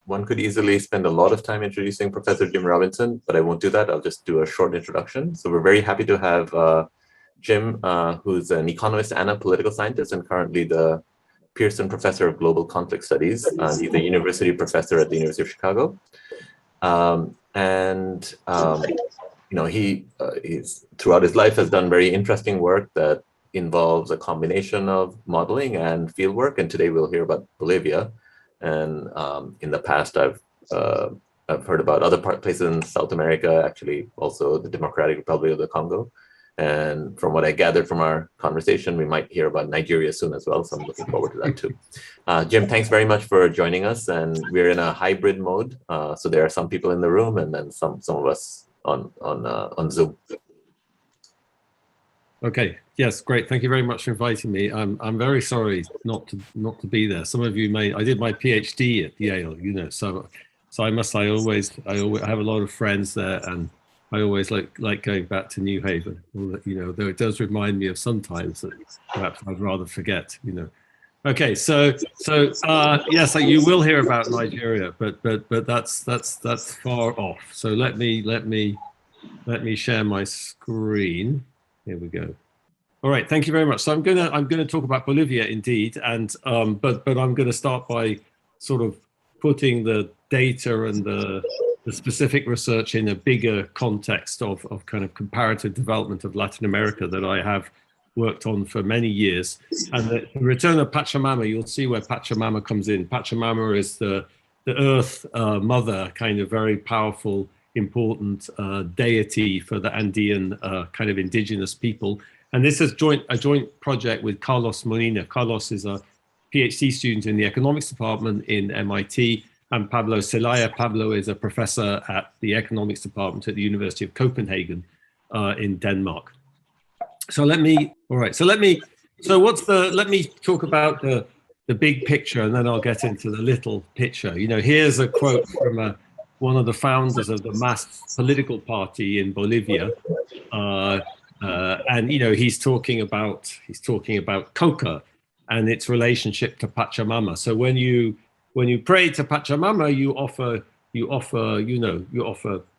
one could easily spend a lot of time introducing Professor Jim Robinson, but I won't do that. I'll just do a short introduction. So we're very happy to have Jim, who's an economist and a political scientist, and currently the Pearson Professor of Global Conflict Studies. He's a university professor at the University of Chicago. He's throughout his life has done very interesting work that involves a combination of modeling and fieldwork. And today we'll hear about Bolivia. And in the past, I've heard about other places in South America, actually also the Democratic Republic of the Congo. And from what I gathered from our conversation, we might hear about Nigeria soon as well. So I'm looking forward to that too. Jim, thanks very much for joining us. And we're in a hybrid mode. So there are some people in the room and then some of us on Zoom. Okay. Yes, great. Thank you very much for inviting me. I'm very sorry not to be there. Some of you may. I did my PhD at Yale, so I always have a lot of friends there, and I always like going back to New Haven. Though it does remind me of sometimes that perhaps I'd rather forget. Okay, so yes, you will hear about Nigeria, but that's far off. So let me share my screen. Here we go. All right, thank you very much. So I'm gonna talk about Bolivia indeed, and but I'm gonna start by sort of putting the data and the specific research in a bigger context of kind of comparative development of Latin America that I have worked on for many years. And the Return of Pachamama, you'll see where Pachamama comes in. Pachamama is the earth mother, kind of very powerful, important deity for the Andean kind of indigenous people. And this is a joint project with Carlos Molina. Carlos is a PhD student in the economics department in MIT, and Pablo Celaya. Pablo is a professor at the economics department at the University of Copenhagen in Denmark. Let me talk about the big picture, and then I'll get into the little picture. Here's a quote from one of the founders of the mass political party in Bolivia. And he's talking about coca and its relationship to Pachamama. So when you pray to Pachamama, you offer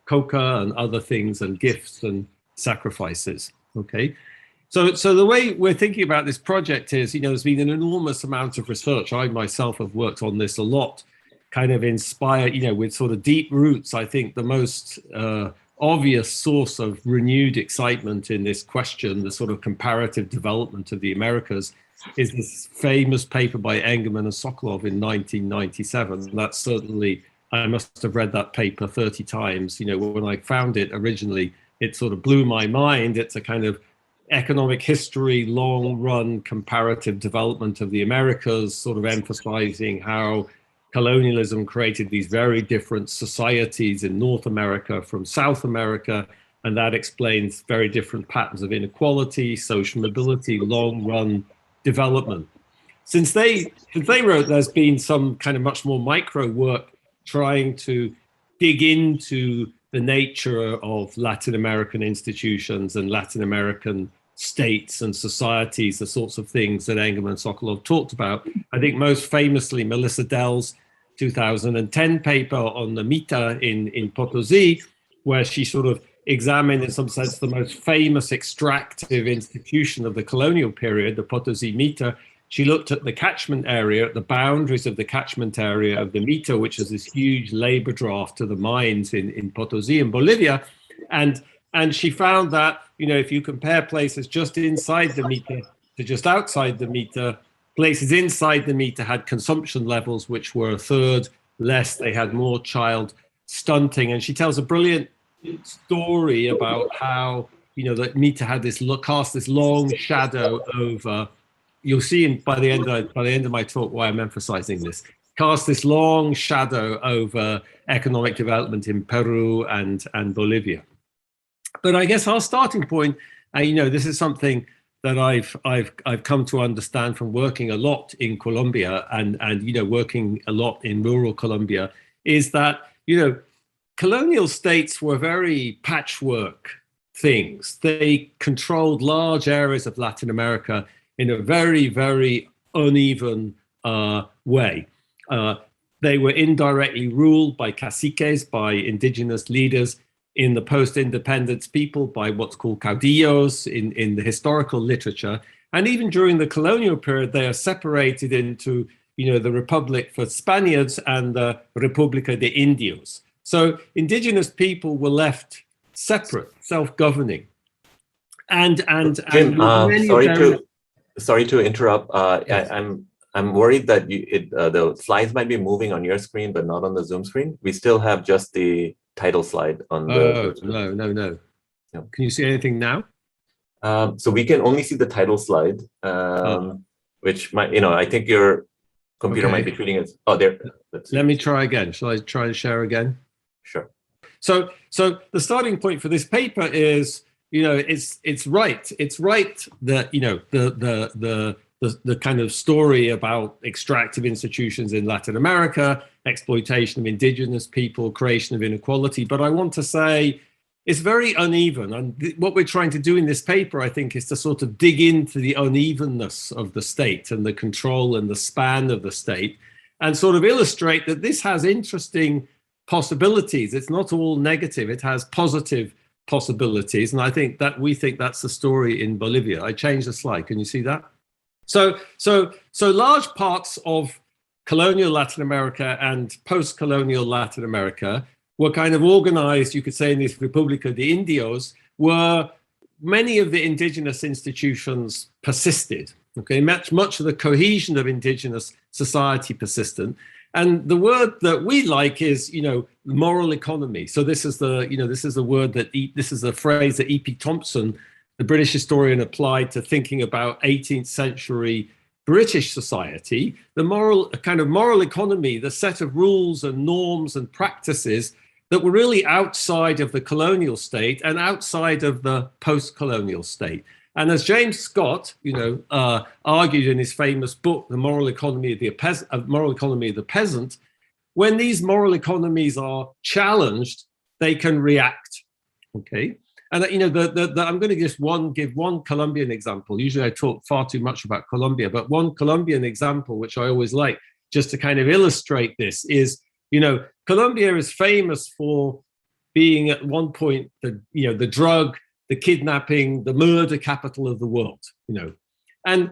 coca and other things and gifts and sacrifices. Okay, so the way we're thinking about this project is, there's been an enormous amount of research. I myself have worked on this a lot, kind of inspired, with sort of deep roots. I think the most obvious source of renewed excitement in this question, the sort of comparative development of the Americas, is this famous paper by Engelman and Sokolov in 1997. That's certainly, I must have read that paper 30 times. When I found it originally, it sort of blew my mind. It's a kind of economic history, long run comparative development of the Americas, sort of emphasizing how colonialism created these very different societies in North America from South America, and that explains very different patterns of inequality, social mobility, long-run development. Since they wrote, there's been some kind of much more micro work trying to dig into the nature of Latin American institutions and Latin American states and societies, the sorts of things that Engelman and Sokolov talked about. I think most famously, Melissa Dell's 2010 paper on the Mita in Potosí, where she sort of examined, in some sense, the most famous extractive institution of the colonial period, the Potosí Mita. She looked at the catchment area, at the boundaries of the catchment area of the Mita, which is this huge labor draft to the mines in Potosí in Bolivia. And she found that, if you compare places just inside the Mita to just outside the Mita, places inside the Mita had consumption levels which were a third less. They had more child stunting. And she tells a brilliant story about how, that Mita had cast this long shadow over. You'll see by the end of my talk why I'm emphasizing this. Cast this long shadow over economic development in Peru and Bolivia. But I guess our starting point, this is something that I've come to understand from working a lot in Colombia and working a lot in rural Colombia, is that colonial states were very patchwork things. They controlled large areas of Latin America in a very, very uneven way. They were indirectly ruled by caciques, by indigenous leaders in the post-independence people, by what's called caudillos in the historical literature. And even during the colonial period, they are separated into, the Republic for Spaniards and the República de Indios. So indigenous people were left separate, self-governing. And Jim, many of them, sorry to interrupt. Yes. I'm worried that the slides might be moving on your screen, but not on the Zoom screen. We still have just the title slide on the. No. No. Can you see anything now? So we can only see the title slide, which might, I think your computer might be treating it. Oh, there. Let me try again. Shall I try and share again? Sure. So the starting point for this paper is, it's right. It's right that, the kind of story about extractive institutions in Latin America, exploitation of indigenous people, creation of inequality. But I want to say it's very uneven. And what we're trying to do in this paper, I think, is to sort of dig into the unevenness of the state and the control and the span of the state, and sort of illustrate that this has interesting possibilities. It's not all negative. It has positive possibilities. And I think that we think that's the story in Bolivia. I changed the slide. Can you see that? So large parts of colonial Latin America and post-colonial Latin America were kind of organized, you could say, in this República de Indios, where many of the indigenous institutions persisted. Okay, much of the cohesion of indigenous society persisted. And the word that we like is, moral economy. So this is the word that this is a phrase that E.P. Thompson, the British historian, applied to thinking about 18th century British society. The kind of moral economy, the set of rules and norms and practices that were really outside of the colonial state and outside of the post-colonial state. And as James Scott, argued in his famous book, The Moral Economy of the Peasant, when these moral economies are challenged, they can react. Okay. And I'm going to just give one Colombian example. Usually I talk far too much about Colombia, but one Colombian example, which I always like, just to kind of illustrate this, is, Colombia is famous for being at one point the drug, the kidnapping, the murder capital of the world. And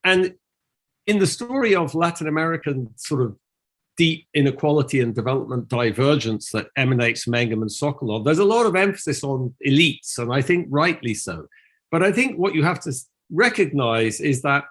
in the story of Latin American sort of deep inequality and development divergence that emanates from Engem and Sokolov, there's a lot of emphasis on elites, and I think rightly so. But I think what you have to recognize is that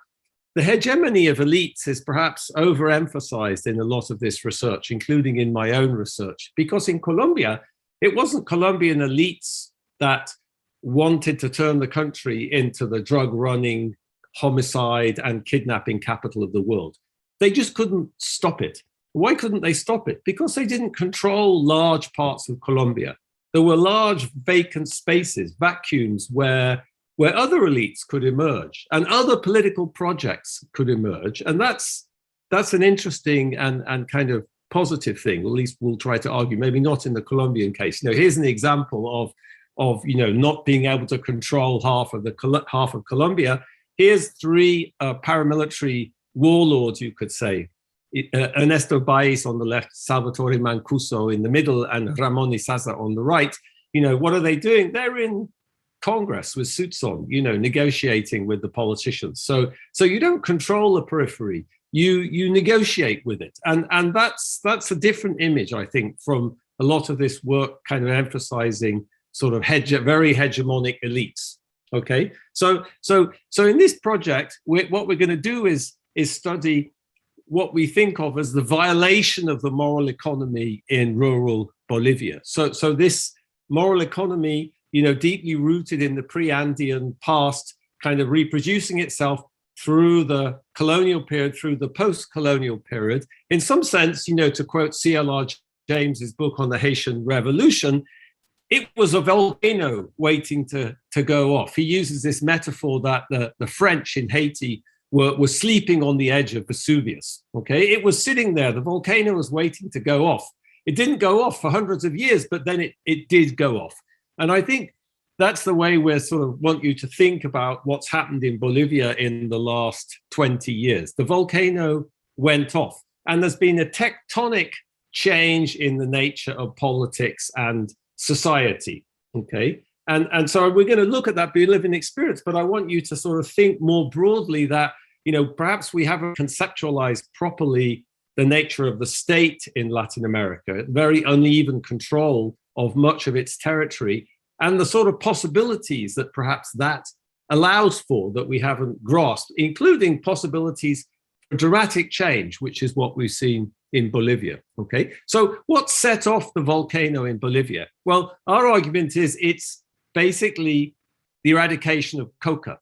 the hegemony of elites is perhaps overemphasized in a lot of this research, including in my own research, because in Colombia, it wasn't Colombian elites that wanted to turn the country into the drug-running, homicide and kidnapping capital of the world. They just couldn't stop it. Why couldn't they stop it? Because they didn't control large parts of Colombia. There were large vacant spaces, vacuums, where other elites could emerge and other political projects could emerge. And that's an interesting and kind of positive thing. At least we'll try to argue, maybe not in the Colombian case. Here's an example of not being able to control half of Colombia. Here's three paramilitary warlords, you could say. Ernesto Baez on the left, Salvatore Mancuso in the middle, and Ramon Isaza on the right. What are they doing? They're in Congress with suits on, negotiating with the politicians. So you don't control the periphery, you negotiate with it. And that's a different image, I think, from a lot of this work kind of emphasizing sort of very hegemonic elites. Okay, so in this project, what we're going to do is study what we think of as the violation of the moral economy in rural Bolivia. So this moral economy, deeply rooted in the pre-Andean past, kind of reproducing itself through the colonial period, through the post-colonial period. In some sense, to quote C.L.R. James's book on the Haitian Revolution, it was a volcano waiting to go off. He uses this metaphor that the French in Haiti were sleeping on the edge of Vesuvius. Okay, it was sitting there. The volcano was waiting to go off. It didn't go off for hundreds of years, but then it did go off. And I think that's the way we sort of want you to think about what's happened in Bolivia in the last 20 years. The volcano went off. And there's been a tectonic change in the nature of politics and society, okay? And so we're going to look at that living experience, but I want you to sort of think more broadly that, you know, perhaps we haven't conceptualized properly the nature of the state in Latin America, very uneven control of much of its territory, and the sort of possibilities that perhaps that allows for that we haven't grasped, including possibilities for dramatic change, which is what we've seen in Bolivia, okay? So what set off the volcano in Bolivia? Well, our argument is it's basically the eradication of coca.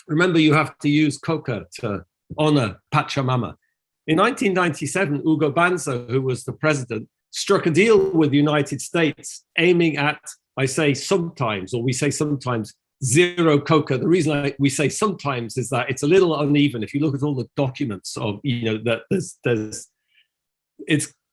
Remember, you have to use coca to honor Pachamama. In 1997, Hugo Banzer, who was the president, struck a deal with the United States aiming at, I say sometimes, or we say sometimes, zero coca. The reason we say sometimes is that it's a little uneven. If you look at all the documents of, you know, that it's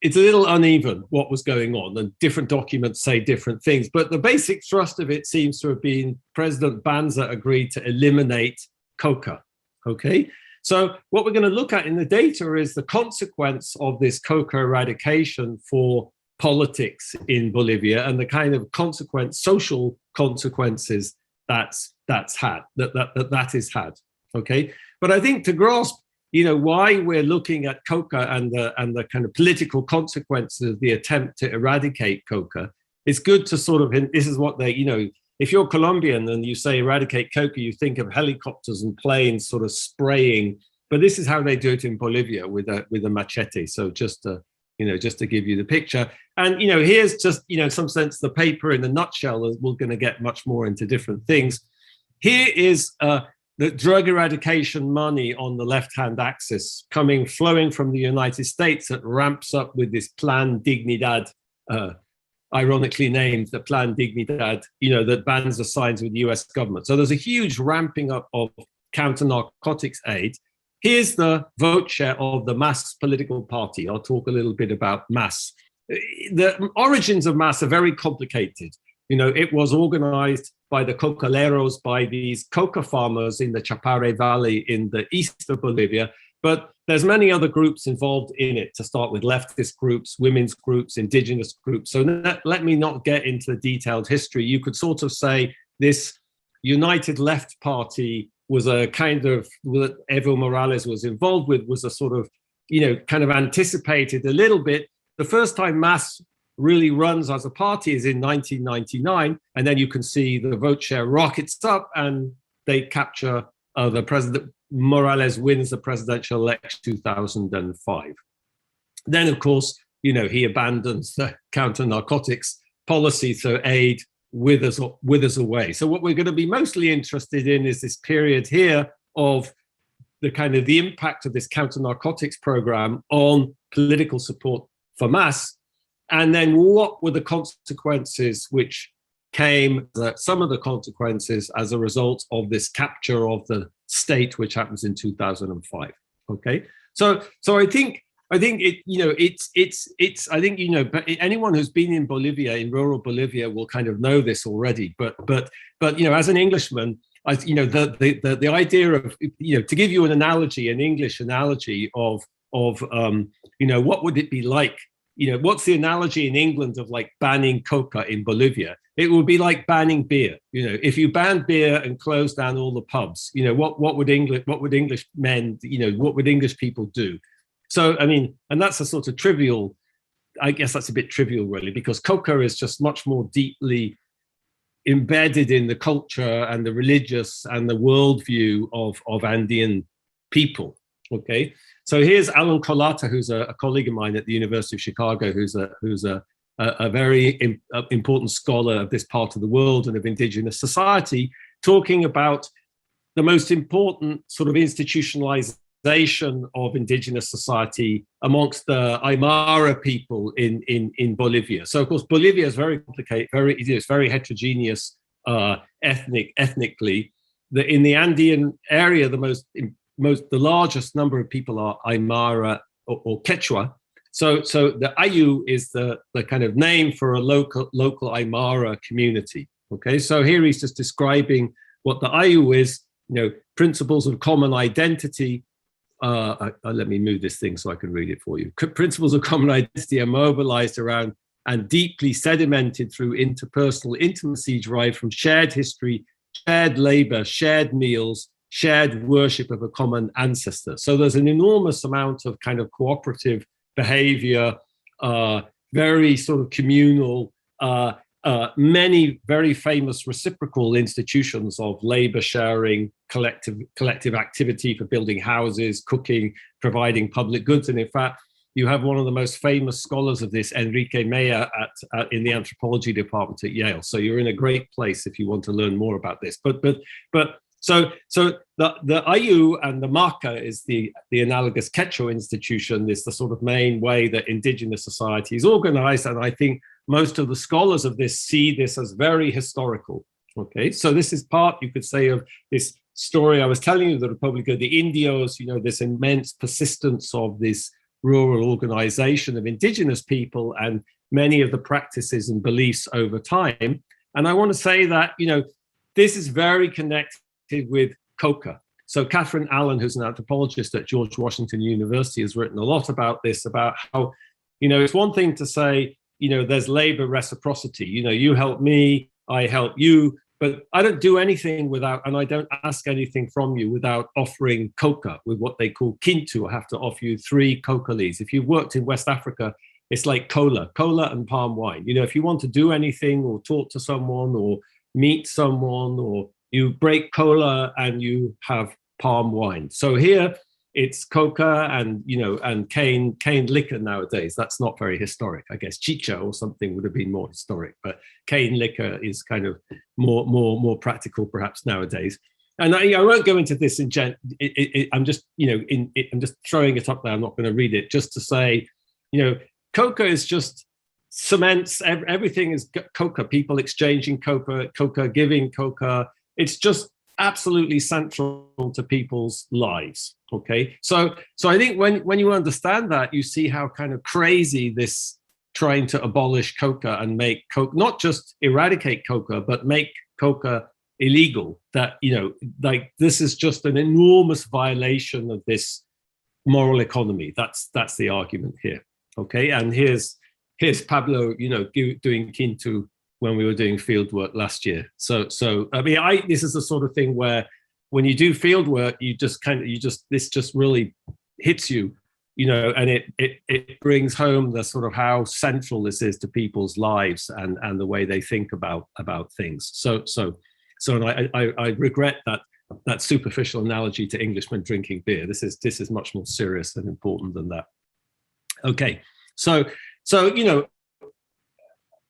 a little uneven what was going on, and different documents say different things. But the basic thrust of it seems to have been President Banzer agreed to eliminate coca, okay? So what we're going to look at in the data is the consequence of this coca eradication for politics in Bolivia, and the kind of social consequences that is had, okay? But I think to grasp, you know, why we're looking at coca and the kind of political consequences of the attempt to eradicate coca, it's good to sort of, this is what they, you know, if you're Colombian and you say eradicate coca, you think of helicopters and planes sort of spraying, but this is how they do it in Bolivia with a machete. So just to, you know, just to give you the picture. And, you know, here's just, you know, in some sense, the paper in a nutshell. We're going to get much more into different things. Here is the drug eradication money on the left-hand axis flowing from the United States that ramps up with this Plan Dignidad, ironically named the Plan Dignidad, you know, that Banzer signs with the US government. So there's a huge ramping up of counter-narcotics aid. Here's the vote share of the MAS political party. I'll talk a little bit about MAS. The origins of MAS are very complicated. You know, it was organized by the cocaleros, by these coca farmers in the Chapare Valley in the east of Bolivia. But there's many other groups involved in it, to start with leftist groups, women's groups, indigenous groups. So let me not get into the detailed history. You could sort of say this United Left Party was a kind of, what Evo Morales was involved with, was a sort of, you know, kind of anticipated a little bit. The first time MAS really runs as a party is in 1999, and then you can see the vote share rockets up and they capture the president. Morales wins the presidential election 2005. Then, of course, you know, he abandons the counter-narcotics policy, so aid withers away. So what we're going to be mostly interested in is this period here of the kind of the impact of this counter-narcotics program on political support for MAS, and then what were the consequences which came, some of the consequences as a result of this capture of the state, which happens in 2005. Okay, so I think it, you know, it's I think, you know, but anyone who's been in Bolivia, in rural Bolivia, will kind of know this already. But you know, as an Englishman, you know, the idea of, you know, to give you an analogy, an English analogy of you know, what would it be like? You know, what's the analogy in England of like banning coca in Bolivia? It would be like banning beer. You know, if you banned beer and closed down all the pubs, you know, what would English men, you know, what would English people do? So, I mean, and that's a sort of trivial, I guess that's a bit trivial really, because coca is just much more deeply embedded in the culture and the religious and the worldview of Andean people. Okay. So here's Alan Colata, who's a colleague of mine at the University of Chicago, who's a very important scholar of this part of the world and of indigenous society, talking about the most important sort of institutionalization of indigenous society amongst the Aymara people in Bolivia. So of course, Bolivia is very complicated, it's very heterogeneous ethnically. In the Andean area, the largest number of people are Aymara or Quechua. So the Ayllu is the kind of name for a local Aymara community. Okay, so here he's just describing what the Ayllu is, you know, principles of common identity, let me move this thing so I can read it for you. Principles of common identity are mobilized around and deeply sedimented through interpersonal intimacy derived from shared history, shared labor, shared meals, shared worship of a common ancestor. So there's an enormous amount of kind of cooperative behavior, very sort of communal, many very famous reciprocal institutions of labor sharing, collective activity for building houses, cooking, providing public goods. And in fact, you have one of the most famous scholars of this, Enrique Mea, in the anthropology department at Yale. So you're in a great place if you want to learn more about this. So the Ayllu and the Maka is the analogous Quechua institution, is the sort of main way that indigenous society is organized. And I think most of the scholars of this see this as very historical. Okay, so this is part, you could say, of this story I was telling you, the Republic of the Indios, you know, this immense persistence of this rural organization of indigenous people and many of the practices and beliefs over time. And I want to say that, you know, this is very connected with coca. So Catherine Allen, who's an anthropologist at George Washington University, has written a lot about this, about how, you know, it's one thing to say, you know, there's labor reciprocity, you know, you help me, I help you, but I don't do anything without, and I don't ask anything from you without offering coca with what they call kintu. I have to offer you 3 coca leaves. If you've worked in West Africa, it's like cola and palm wine. You know, if you want to do anything or talk to someone or meet someone, or you break cola and you have palm wine. So here it's coca and, you know, and cane liquor nowadays. That's not very historic. I guess chicha or something would have been more historic, but cane liquor is kind of more practical perhaps nowadays. And I won't go into this in I'm just, you know, I'm just throwing it up there. I'm not going to read it, just to say, you know, coca is just cements, everything is coca, people exchanging coca, giving coca. It's just absolutely central to people's lives. Okay, so I think when you understand that, you see how kind of crazy this trying to abolish coca and make coca, not just eradicate coca, but make coca illegal, that, you know, like this is just an enormous violation of this moral economy. That's the argument here. Okay, and here's Pablo, you know, doing kintu when we were doing field work last year. So I mean, this is the sort of thing where when you do field work, this just really hits you, you know, and it brings home the sort of how central this is to people's lives and the way they think about things. So I regret that superficial analogy to Englishmen drinking beer. This is much more serious and important than that. Okay, so you know,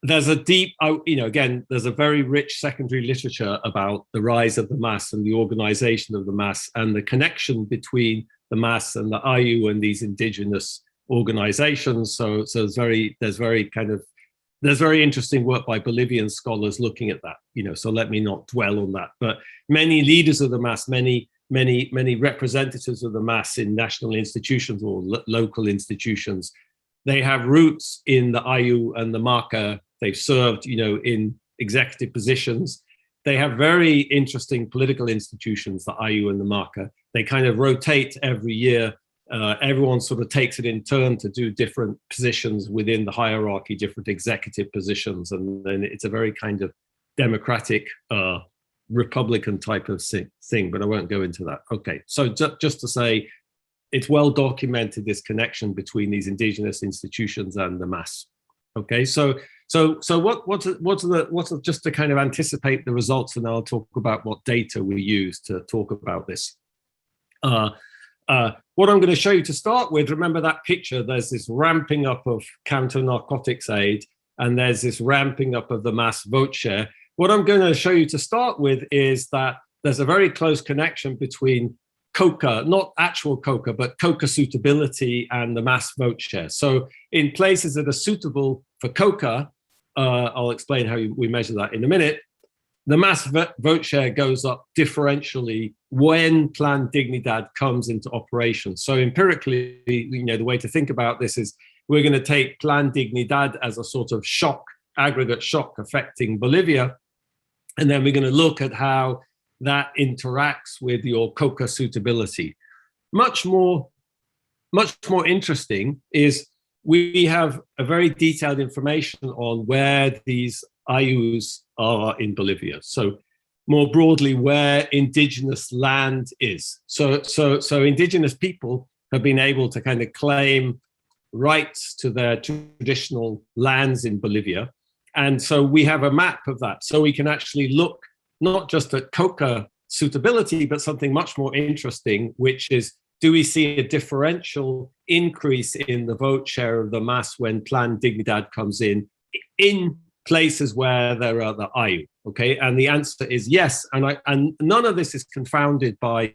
there's a deep, you know, again, there's a very rich secondary literature about the rise of the mass and the organization of the mass and the connection between the mass and the Ayllu and these indigenous organizations. So there's very interesting work by Bolivian scholars looking at that, you know, so let me not dwell on that. But many leaders of the mass, many representatives of the mass in national institutions or local institutions, they have roots in the Ayllu and the Maka. They've served, you know, in executive positions. They have very interesting political institutions, the Ayllu and the Maka. They kind of rotate every year. Everyone sort of takes it in turn to do different positions within the hierarchy, different executive positions. And then it's a very kind of democratic, Republican type of thing, but I won't go into that. Okay, so just to say, it's well documented, this connection between these indigenous institutions and the mass. Okay, so what's just to kind of anticipate the results, and I'll talk about what data we use to talk about this. What I'm going to show you to start with, remember that picture, there's this ramping up of counter-narcotics aid, and there's this ramping up of the mass vote share. What I'm going to show you to start with is that there's a very close connection between coca, not actual coca, but coca suitability and the mass vote share. So in places that are suitable for coca, I'll explain how we measure that in a minute, the mass vote share goes up differentially when Plan Dignidad comes into operation. So empirically, you know, the way to think about this is we're going to take Plan Dignidad as a sort of shock, aggregate shock affecting Bolivia, and then we're going to look at how that interacts with your coca suitability. much more interesting is we have a very detailed information on where these Ayllus are in Bolivia. So more broadly, where indigenous land is. So indigenous people have been able to kind of claim rights to their traditional lands in Bolivia. And so we have a map of that. So we can actually look not just at coca suitability, but something much more interesting, which is, do we see a differential increase in the vote share of the MAS when Plan Dignidad comes in places where there are the Ayllu? Okay, and the answer is yes. And none of this is confounded by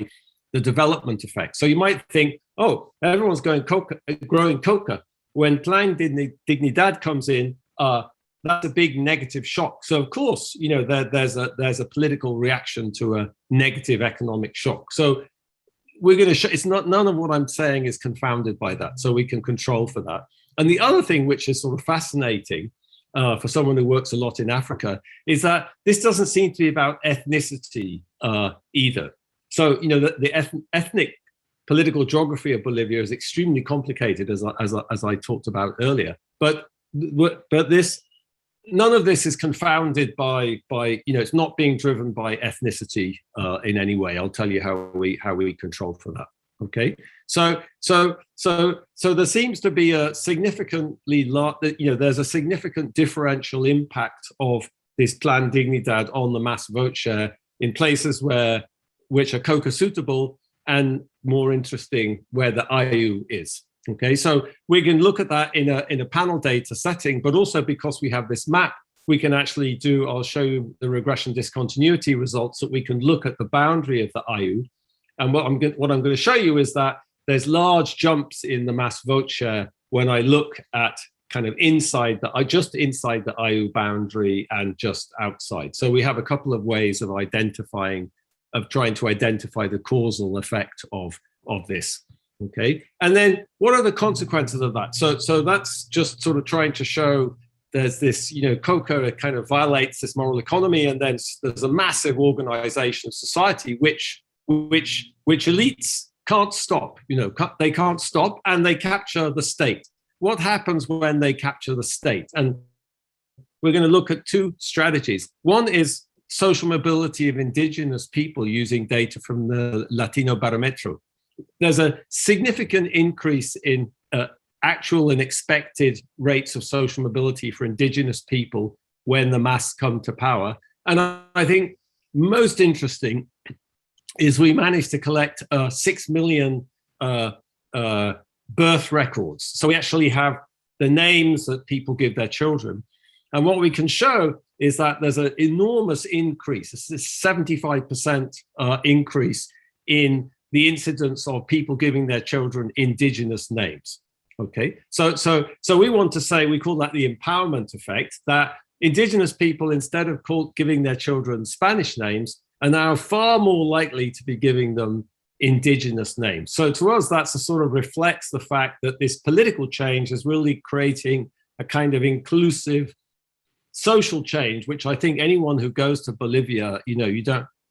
the development effect. So you might think, oh, everyone's growing coca. When Plan Dignidad comes in, that's a big negative shock. So of course, there's a political reaction to a negative economic shock. So we're going to show none of what I'm saying is confounded by that. So we can control for that. And the other thing which is sort of fascinating for someone who works a lot in Africa is that this doesn't seem to be about ethnicity either. So the ethnic political geography of Bolivia is extremely complicated, as I talked about earlier. But this. None of this is confounded by it's not being driven by ethnicity in any way. I'll tell you how we control for that. Okay, so there seems to be a significantly there's a significant differential impact of this Plan Dignidad on the MAS vote share in places which are coca suitable, and more interesting, where the Ayllu is. Okay, so we can look at that in a panel data setting, but also because we have this map, we can actually I'll show you the regression discontinuity results, that we can look at the boundary of the Ayllu. And what I'm going to show you is that there's large jumps in the MAS vote share when I look at kind of just inside the Ayllu boundary and just outside. So we have a couple of ways of trying to identify the causal effect of this. Okay, and then what are the consequences of that? So that's just sort of trying to show there's this, coca kind of violates this moral economy, and then there's a massive organization of society which elites can't stop. They can't stop, and they capture the state. What happens when they capture the state? And we're going to look at two strategies. One is social mobility of indigenous people using data from the Latino Barometro. There's a significant increase in actual and expected rates of social mobility for indigenous people when the MAS come to power. And I think most interesting is we managed to collect 6 million birth records. So we actually have the names that people give their children. And what we can show is that there's an enormous increase. It's a 75% increase in the incidence of people giving their children indigenous names. Okay, so we want to say, we call that the empowerment effect, that indigenous people, instead of giving their children Spanish names, are now far more likely to be giving them indigenous names. So to us, that's a sort of reflects the fact that this political change is really creating a kind of inclusive social change, which I think anyone who goes to Bolivia,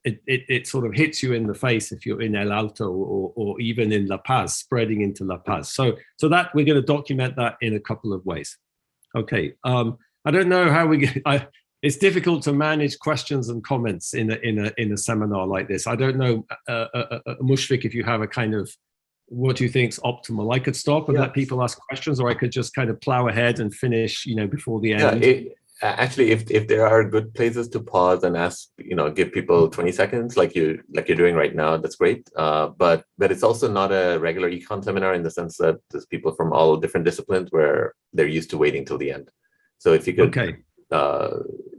it sort of hits you in the face if you're in El Alto or even in La Paz, spreading into La Paz. So that we're going to document that in a couple of ways. Okay, I don't know how it's difficult to manage questions and comments in a seminar like this. I don't know, Mushfiq, if you have a kind of what do you think is optimal. I could stop and let people ask questions, or I could just kind of plow ahead and finish, before the end. Actually, if there are good places to pause and ask, give people 20 seconds, like you're doing right now, that's great. But it's also not a regular econ seminar, in the sense that there's people from all different disciplines where they're used to waiting till the end. So if you could,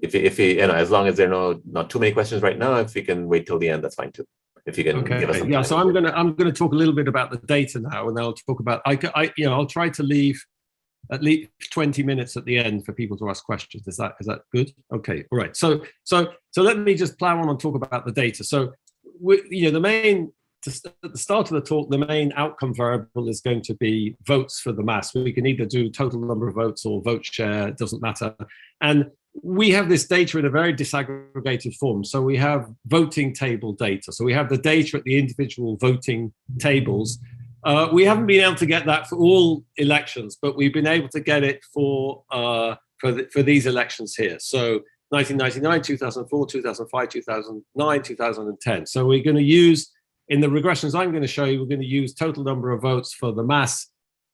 if as long as there are not too many questions right now, if you can wait till the end, that's fine too. If you can give us some time. So I'm gonna talk a little bit about the data now, and then I'll talk about I'll try to leave at least 20 minutes at the end for people to ask questions. Is that good? Okay, all right. So let me just plow on and talk about the data. So at the start of the talk, the main outcome variable is going to be votes for the MAS. We can either do total number of votes or vote share, it doesn't matter. And we have this data in a very disaggregated form. So we have voting table data. So we have the data at the individual voting tables. We haven't been able to get that for all elections, but we've been able to get it for these elections here. So 1999, 2004, 2005, 2009, 2010. So we're going to use, in the regressions I'm going to show you, we're going to use total number of votes for the mass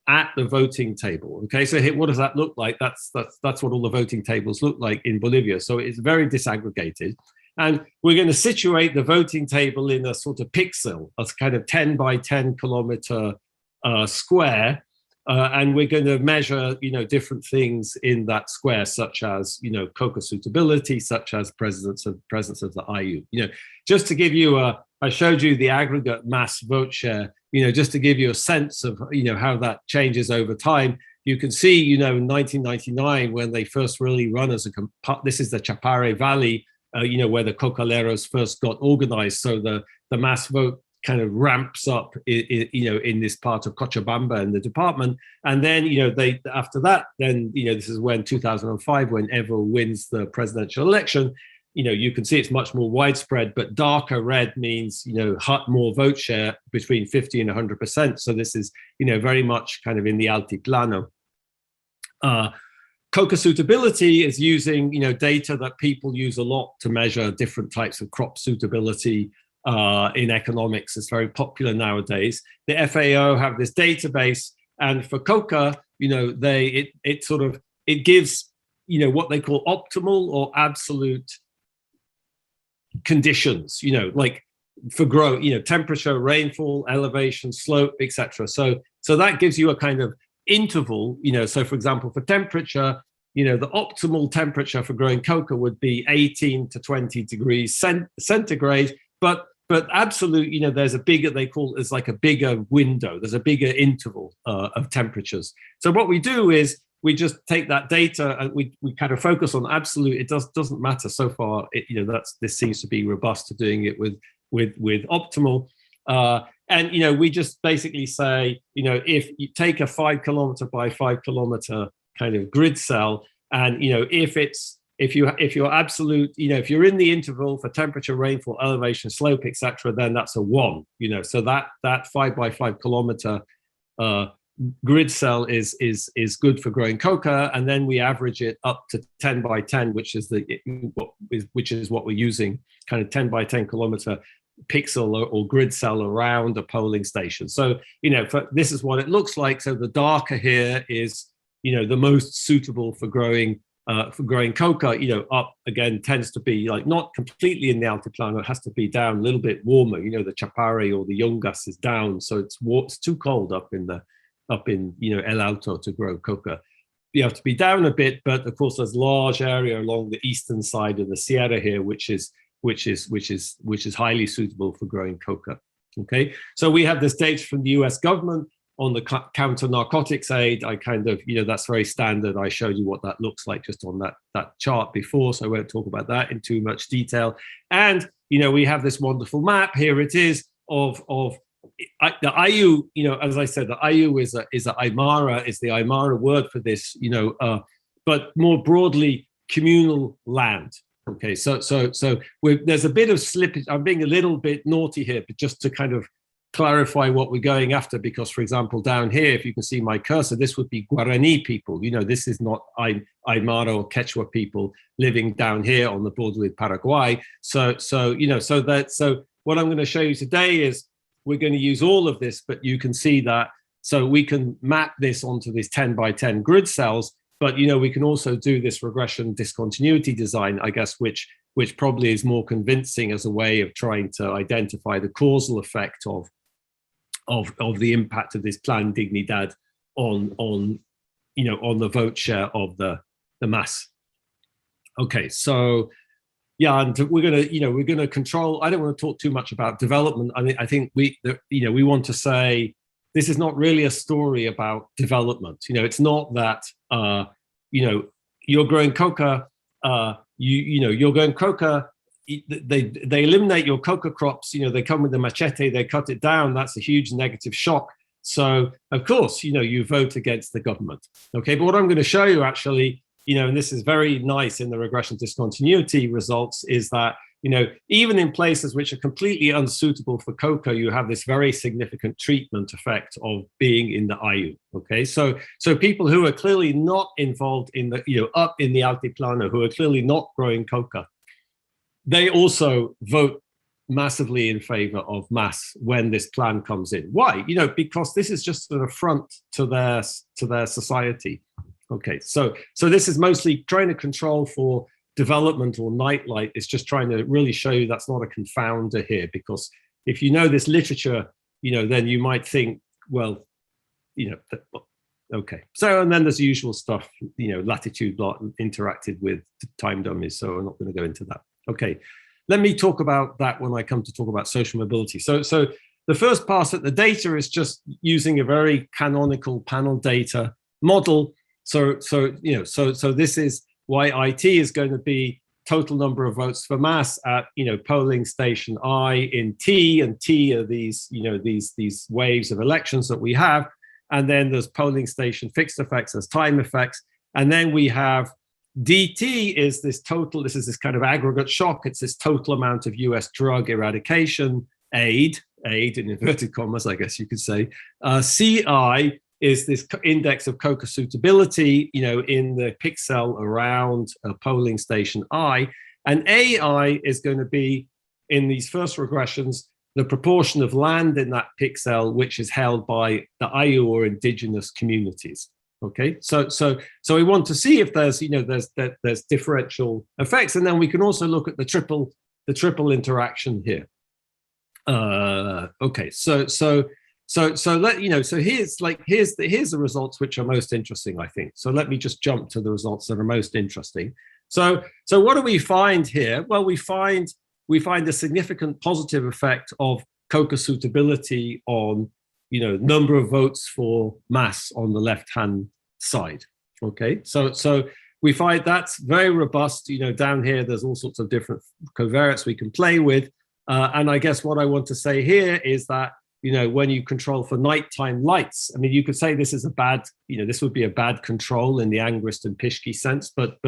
at the voting table. Okay, so here, what does that look like? That's what all the voting tables look like in Bolivia. So it's very disaggregated. And we're going to situate the voting table in a sort of pixel, a kind of 10 by 10 kilometer square. And we're going to measure, different things in that square, such as, coca suitability, such as presence of the Ayllu. Just to give you I showed you the aggregate mass vote share, just to give you a sense of, how that changes over time. You can see, in 1999, when they first really run as this is the Chapare Valley, where the cocaleros first got organized. So the mass vote kind of ramps up, in this part of Cochabamba in the department. And then, after that, then, this is when 2005, when Evo wins the presidential election, you can see it's much more widespread, but darker red means, more vote share between 50 and 100%. So this is, very much kind of in the Altiplano. Coca suitability is using, data that people use a lot to measure different types of crop suitability in economics. It's very popular nowadays. The FAO have this database, and for coca, it gives, what they call optimal or absolute conditions, like for growth, temperature, rainfall, elevation, slope, etc. So that gives you a kind of interval, so for example, for temperature, the optimal temperature for growing coca would be 18 to 20 degrees centigrade, but absolute, there's a bigger, they call it as like a bigger window, there's a bigger interval of temperatures. So what we do is we just take that data and we kind of focus on absolute. It doesn't matter so far. This seems to be robust to doing it with optimal. And we just basically say, if you take a 5 kilometer by 5 kilometer kind of grid cell, and if you're absolute, if you're in the interval for temperature, rainfall, elevation, slope, etc., then that's a 1. So that 5 by 5 kilometer grid cell is good for growing coca, and then we average it up to 10 by 10, which is what we're using, kind of 10 by 10 kilometer pixel or grid cell around a polling station. So this is what it looks like. So the darker here is the most suitable for growing coca. Up again tends to be like not completely in the altiplano. It has to be down a little bit warmer. The Chapare or the Yungas is down, so it's too cold up in El Alto to grow coca. You have to be down a bit, but of course there's a large area along the eastern side of the Sierra here, which is highly suitable for growing coca. Okay, so we have this data from the U.S. government on the counter narcotics aid. I kind of, that's very standard. I showed you what that looks like just on that chart before, so I won't talk about that in too much detail. And we have this wonderful map. Here it is of the Ayllu. As I said, the Ayllu is the Aymara word for this. But more broadly, communal land. Okay, so there's a bit of slippage. I'm being a little bit naughty here, but just to kind of clarify what we're going after, because, for example, down here, if you can see my cursor, this would be Guarani people. This is not Aymara or Quechua people living down here on the border with Paraguay. So what I'm going to show you today is we're going to use all of this, but you can see that. So we can map this onto these 10 by 10 grid cells, but we can also do this regression discontinuity design, I guess, which probably is more convincing as a way of trying to identify the causal effect of the impact of this Plan Dignidad on the vote share of the mass. Okay, so yeah, and we're gonna control. I don't want to talk too much about development. I think we want to say this is not really a story about development. It's not that you're growing coca. You're growing coca. They eliminate your coca crops. They come with the machete, they cut it down. That's a huge negative shock. So of course, you vote against the government. Okay, but what I'm going to show you actually and this is very nice in the regression discontinuity results, is that, even in places which are completely unsuitable for coca, you have this very significant treatment effect of being in the Ayllu. Okay, so people who are clearly not involved in the, up in the Altiplano, who are clearly not growing coca, they also vote massively in favor of mass when this plan comes in. Why? Because this is just an affront to their society. Okay, so this is mostly trying to control for development or nightlight. It's just trying to really show you that's not a confounder here, because if you know this literature, then you might think, well, okay. So, and then there's the usual stuff, latitude lot interacted with time dummies. So I'm not going to go into that. Okay, let me talk about that when I come to talk about social mobility. So the first pass at the data is just using a very canonical panel data model. So this is why IT is going to be total number of votes for mass at, polling station I in T, and T are these, these waves of elections that we have. And then there's polling station fixed effects, there's time effects. And then we have DT is this total, this is this kind of aggregate shock. It's this total amount of US drug eradication aid in inverted commas, I guess you could say. CI is this index of coca suitability, in the pixel around a polling station I. And AI is going to be, in these first regressions, the proportion of land in that pixel which is held by the Ayllu or indigenous communities. Okay, so we want to see if there's there's differential effects, and then we can also look at the triple interaction here. Okay, so here's the results which are most interesting, I think. So let me just jump to the results that are most interesting. So what do we find here? Well, we find a significant positive effect of coca suitability on number of votes for mass on the left-hand side. Okay, so we find that's very robust. Down here, there's all sorts of different covariates we can play with. And I guess what I want to say here is that, when you control for nighttime lights, I mean, you could say this is a bad, this would be a bad control in the Angrist and Pischke sense. But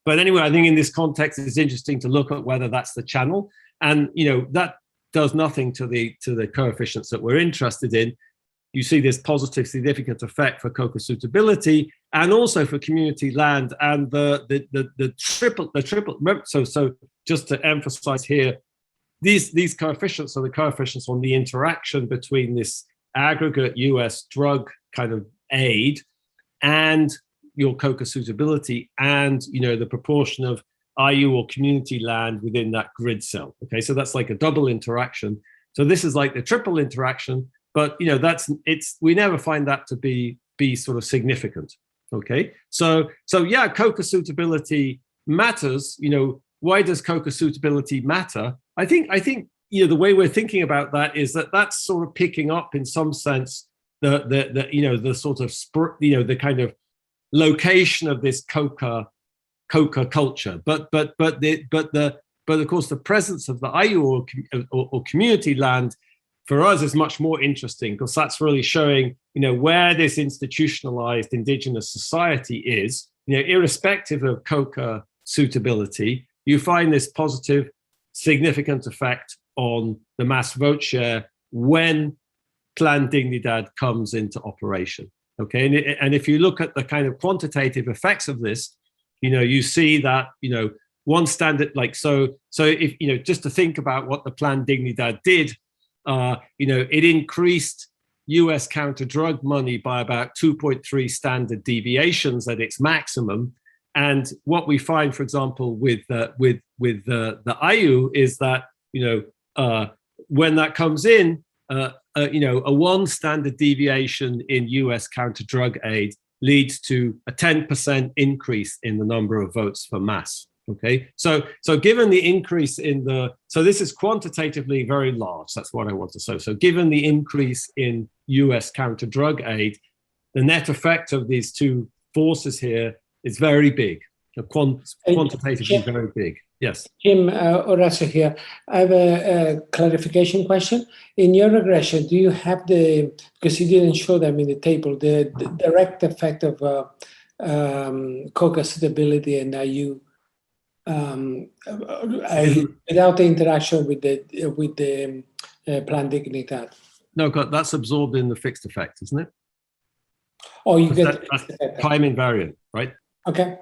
anyway, I think in this context, it's interesting to look at whether that's the channel. And, that does nothing to the coefficients that we're interested in. You see this positive significant effect for coca suitability and also for community land and the triple. So just to emphasize here, these coefficients are the coefficients on the interaction between this aggregate US drug kind of aid and your coca suitability and the proportion of Ayllu or community land within that grid cell. Okay, so that's like a double interaction. So this is like the triple interaction, but we never find that to be sort of significant. Okay, so yeah, coca suitability matters. Why does coca suitability matter? I think the way we're thinking about that is that that's sort of picking up in some sense the sort of the kind of location of this coca culture, but of course the presence of the Ayllu or community land for us is much more interesting, because that's really showing where this institutionalized indigenous society is. Irrespective of coca suitability, you find this positive significant effect on the mass vote share when Plan Dignidad comes into operation. Okay, and if you look at the kind of quantitative effects of this, you see that one standard, like so if just to think about what the Plan Dignidad did, it increased US counter drug money by about 2.3 standard deviations at its maximum. And what we find, for example, with the Ayllu is that when that comes in, a 1 standard deviation in US counter drug aid leads to a 10% increase in the number of votes for mass. Okay, so given the increase in so this is quantitatively very large. That's what I want to say. So given the increase in US counter drug aid, the net effect of these two forces here is very big, quantitatively very big. Yes. Jim, Horacio here. I have a clarification question. In your regression, do you have because you didn't show them in the table, the direct effect of coca suitability and IU without the interaction with the plan dignidad? No, that's absorbed in the fixed effect, isn't it? Oh, you get that's time invariant, right? Okay.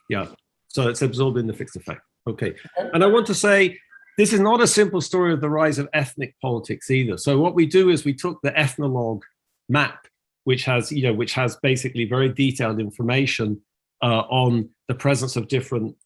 Yeah. So it's absorbed in the fixed effect. Okay. And I want to say, this is not a simple story of the rise of ethnic politics either. So what we do is we took the ethnologue map, which has basically very detailed information on the presence of different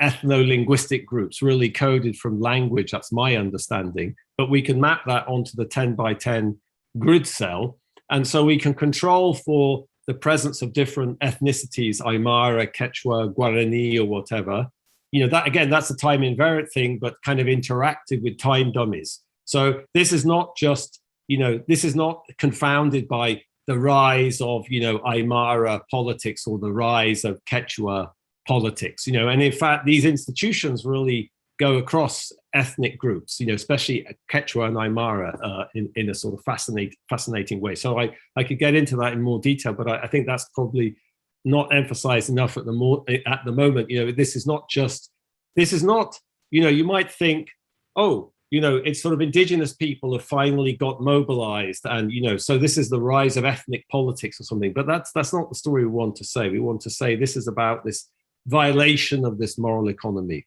ethno-linguistic groups, really coded from language. That's my understanding. But we can map that onto the 10 by 10 grid cell. And so we can control for the presence of different ethnicities, Aymara, Quechua, Guarani, or whatever. That again, that's a time invariant thing, but kind of interacted with time dummies. So this is not just, this is not confounded by the rise of, Aymara politics or the rise of Quechua politics, and in fact, these institutions really go across ethnic groups, especially Quechua and Aymara in a sort of fascinating way. So I could get into that in more detail, but I think that's probably not emphasized enough at the moment. This is not, you might think, oh, it's sort of indigenous people have finally got mobilized and, so this is the rise of ethnic politics or something, but that's not the story we want to say. We want to say this is about this violation of this moral economy.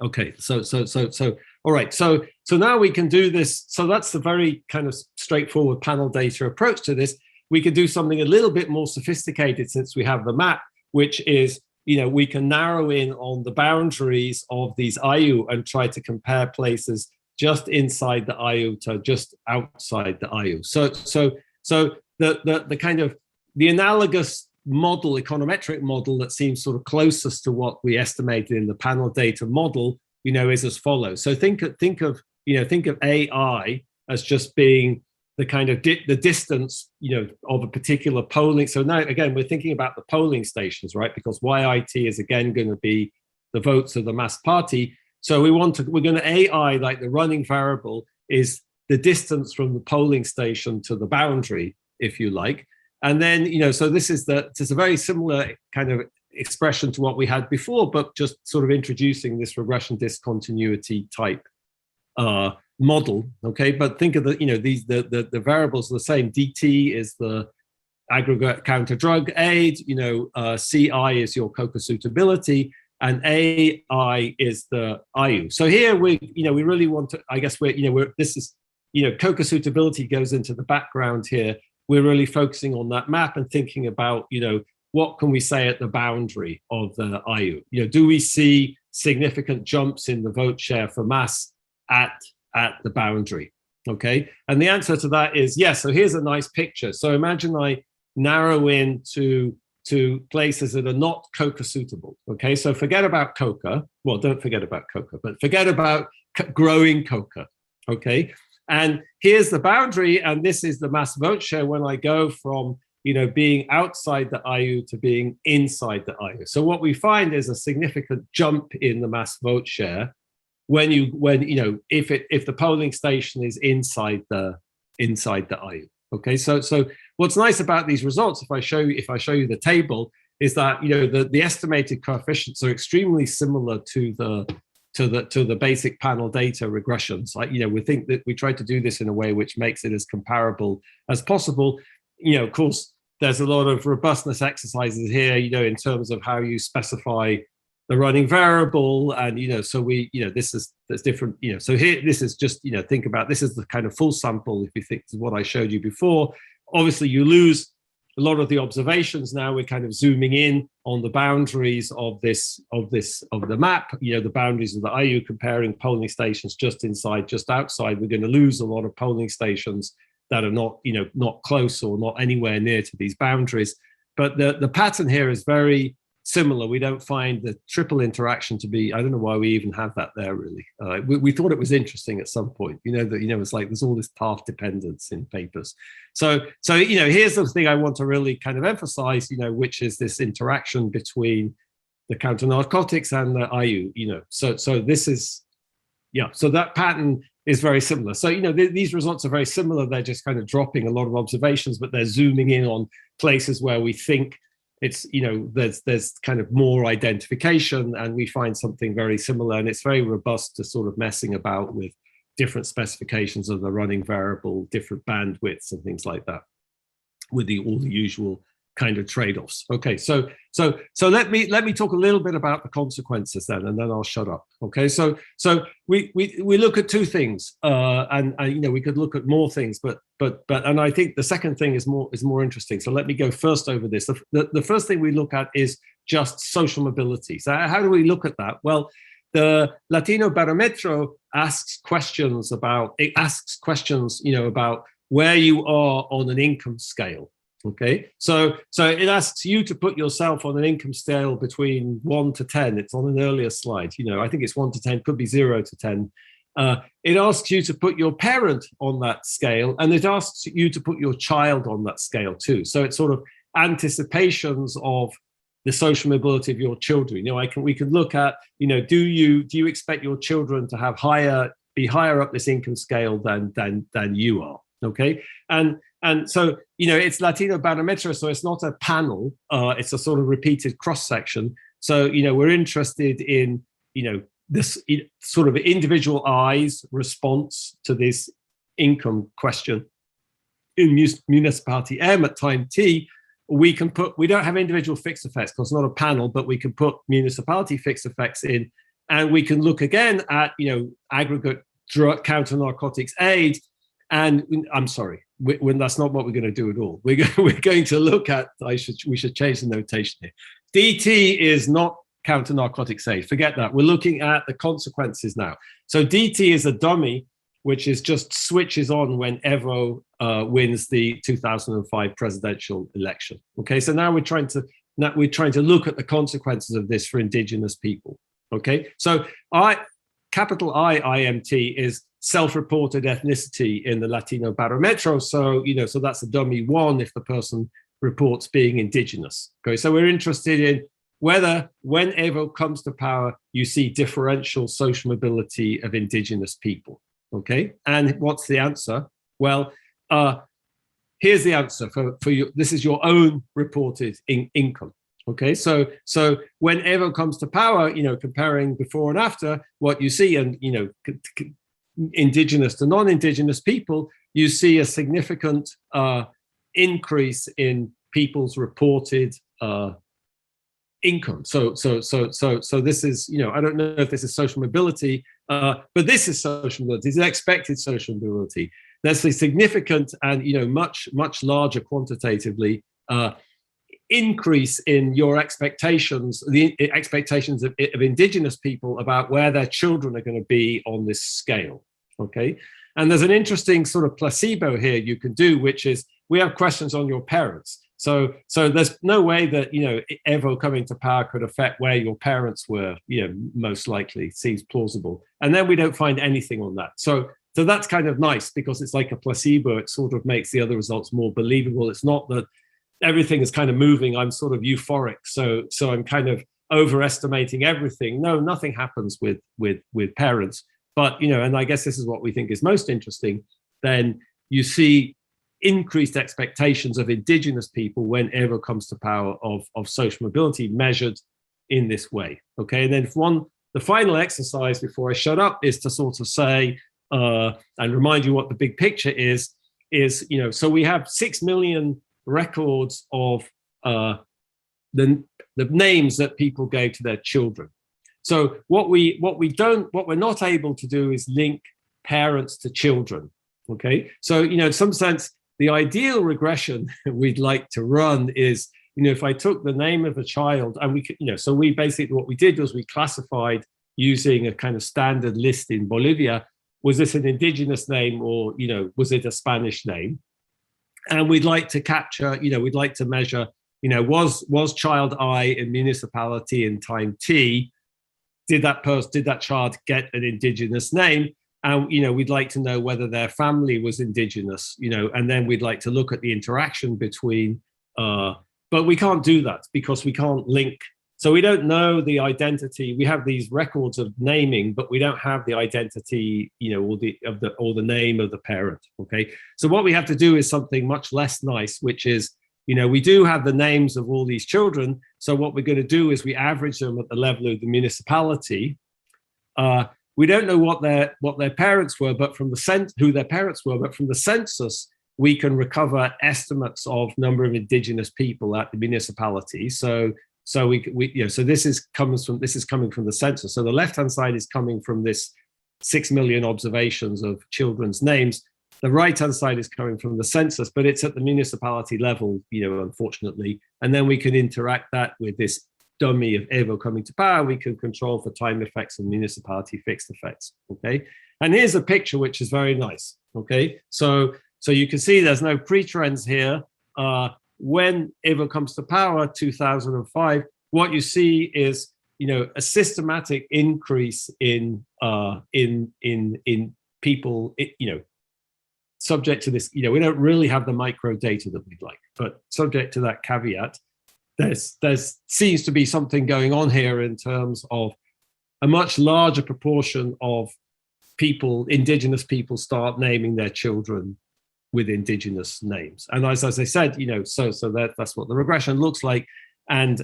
Okay, so all right, so now we can do this. So that's the very kind of straightforward panel data approach to this. We can do something a little bit more sophisticated since we have the map, which is, we can narrow in on the boundaries of these IU and try to compare places just inside the IU to just outside the IU. So the kind of the analogous model, econometric model that seems sort of closest to what we estimated in the panel data model, is as follows. So think of AI as just being the kind of the distance, of a particular polling. So now again, we're thinking about the polling stations, right? Because YIT is again going to be the votes of the mass party. So we're going to AI, like the running variable is the distance from the polling station to the boundary, if you like. And then, so this is a very similar kind of expression to what we had before, but just sort of introducing this regression discontinuity type model. Okay, but think of the variables are the same. DT is the aggregate counter drug aid. CI is your coca suitability, and AI is the IU. So here we really want to. I guess this is coca suitability goes into the background here. We're really focusing on that map and thinking about, what can we say at the boundary of the IU? Do we see significant jumps in the vote share for mass at the boundary? Okay, and the answer to that is yes. So here's a nice picture. So imagine I narrow in to places that are not coca suitable. Okay, so forget about coca. Well, don't forget about coca, but forget about growing coca. Okay. And here's the boundary, and this is the mass vote share when I go from, being outside the IU to being inside the IU. So what we find is a significant jump in the mass vote share if the polling station is inside the IU. Okay, so what's nice about these results, if I show you the table, is that the estimated coefficients are extremely similar to the basic panel data regressions. Like, we think that we try to do this in a way which makes it as comparable as possible. Of course, there's a lot of robustness exercises here, in terms of how you specify the running variable. And, so there's different, so here, this is just, think about, this is the kind of full sample, if you think is what I showed you before. Obviously, you lose a lot of the observations. Now we're kind of zooming in on the boundaries of the map, the boundaries of the IU, comparing polling stations just inside, just outside. We're going to lose a lot of polling stations that are not close or not anywhere near to these boundaries. But the pattern here is very similar. We don't find the triple interaction to be, I don't know why we even have that there really. We thought it was interesting at some point, it's like there's all this path dependence in papers. So here's the thing I want to really kind of emphasize, which is this interaction between the counter narcotics and the IU, so this is, so that pattern is very similar. So, these results are very similar. They're just kind of dropping a lot of observations, but they're zooming in on places where we think it's, there's kind of more identification, and we find something very similar, and it's very robust to sort of messing about with different specifications of the running variable, different bandwidths and things like that, with all the usual kind of trade-offs. Okay, so let me talk a little bit about the consequences then, and then I'll shut up. Okay, so we look at two things, and we could look at more things, but I think the second thing is more interesting. So let me go first over this. The first thing we look at is just social mobility. So how do we look at that? Well, the Latino Barometro asks questions about about where you are on an income scale. Okay, so it asks you to put yourself on an income scale between 1 to 10. It's on an earlier slide. I think it's 1 to 10, could be 0 to 10. It asks you to put your parent on that scale, and it asks you to put your child on that scale too. So it's sort of anticipations of the social mobility of your children. We can look at, do you expect your children to have be higher up this income scale than you are? Okay, and so it's Latino Barometro, so it's not a panel. It's a sort of repeated cross section. So we're interested in this sort of individual I's response to this income question in municipality M at time t. We don't have individual fixed effects because it's not a panel, but we can put municipality fixed effects in, and we can look again at aggregate counter narcotics aid. And I'm sorry, when that's not what we're going to do at all. We're going to look at, we should change the notation here. DT is not counter narcotics aid. Forget that. We're looking at the consequences now. So DT is a dummy, which is just switches on when Evo wins the 2005 presidential election. Okay, so now we're trying to look at the consequences of this for indigenous people. Okay, so capital IMT is self-reported ethnicity in the Latino Barometro. So, so that's a dummy 1 if the person reports being indigenous. Okay, so we're interested in whether when Evo comes to power, you see differential social mobility of indigenous people. Okay, and what's the answer? Well, here's the answer for you. This is your own reported income. Okay, so when Evo comes to power, comparing before and after, what you see, and indigenous to non-indigenous people, you see a significant increase in people's reported income. So this is, I don't know if this is social mobility, but this is social mobility. It's an expected social mobility. There's a significant and much larger quantitatively increase in your expectations, the expectations of indigenous people about where their children are going to be on this scale. Okay, and there's an interesting sort of placebo here you can do, which is we have questions on your parents. So there's no way that Evo coming to power could affect where your parents were. Most likely seems plausible, and then we don't find anything on that. So that's kind of nice because it's like a placebo. It sort of makes the other results more believable. It's not that everything is kind of moving. I'm sort of euphoric, so I'm kind of overestimating everything. No, nothing happens with parents. But and I guess this is what we think is most interesting. Then you see increased expectations of indigenous people when Evo comes to power of social mobility measured in this way. Okay, and then the final exercise before I shut up is to sort of say and remind you what the big picture is so we have 6 million records of the names that people gave to their children. So what we're not able to do is link parents to children. Okay, so in some sense, the ideal regression we'd like to run is if I took the name of a child and we could, so we basically what we did was we classified using a kind of standard list in Bolivia. Was this an indigenous name or was it a Spanish name? And we'd like to capture, we'd like to measure, was child I in municipality in time T? Did that child get an indigenous name? And we'd like to know whether their family was indigenous, and then we'd like to look at the interaction between. But we can't do that because we can't link. So we don't know the identity. We have these records of naming, but we don't have the identity, or the name of the parent. Okay. So what we have to do is something much less nice, which is we do have the names of all these children. So what we're going to do is we average them at the level of the municipality. We don't know what their parents were, but from the census, we can recover estimates of number of indigenous people at the municipality. So this is coming from the census. So the left-hand side is coming from this 6 million observations of children's names. The right-hand side is coming from the census, but it's at the municipality level, unfortunately. And then we can interact that with this dummy of Evo coming to power. We can control for time effects and municipality fixed effects. Okay, and here's a picture which is very nice. Okay, so you can see there's no pre-trends here. When Evo comes to power, 2005, what you see is a systematic increase in people. Subject to this, we don't really have the micro data that we'd like, but subject to that caveat, there's seems to be something going on here in terms of a much larger proportion of people, indigenous people, start naming their children with indigenous names. And as I said, so that's what the regression looks like. And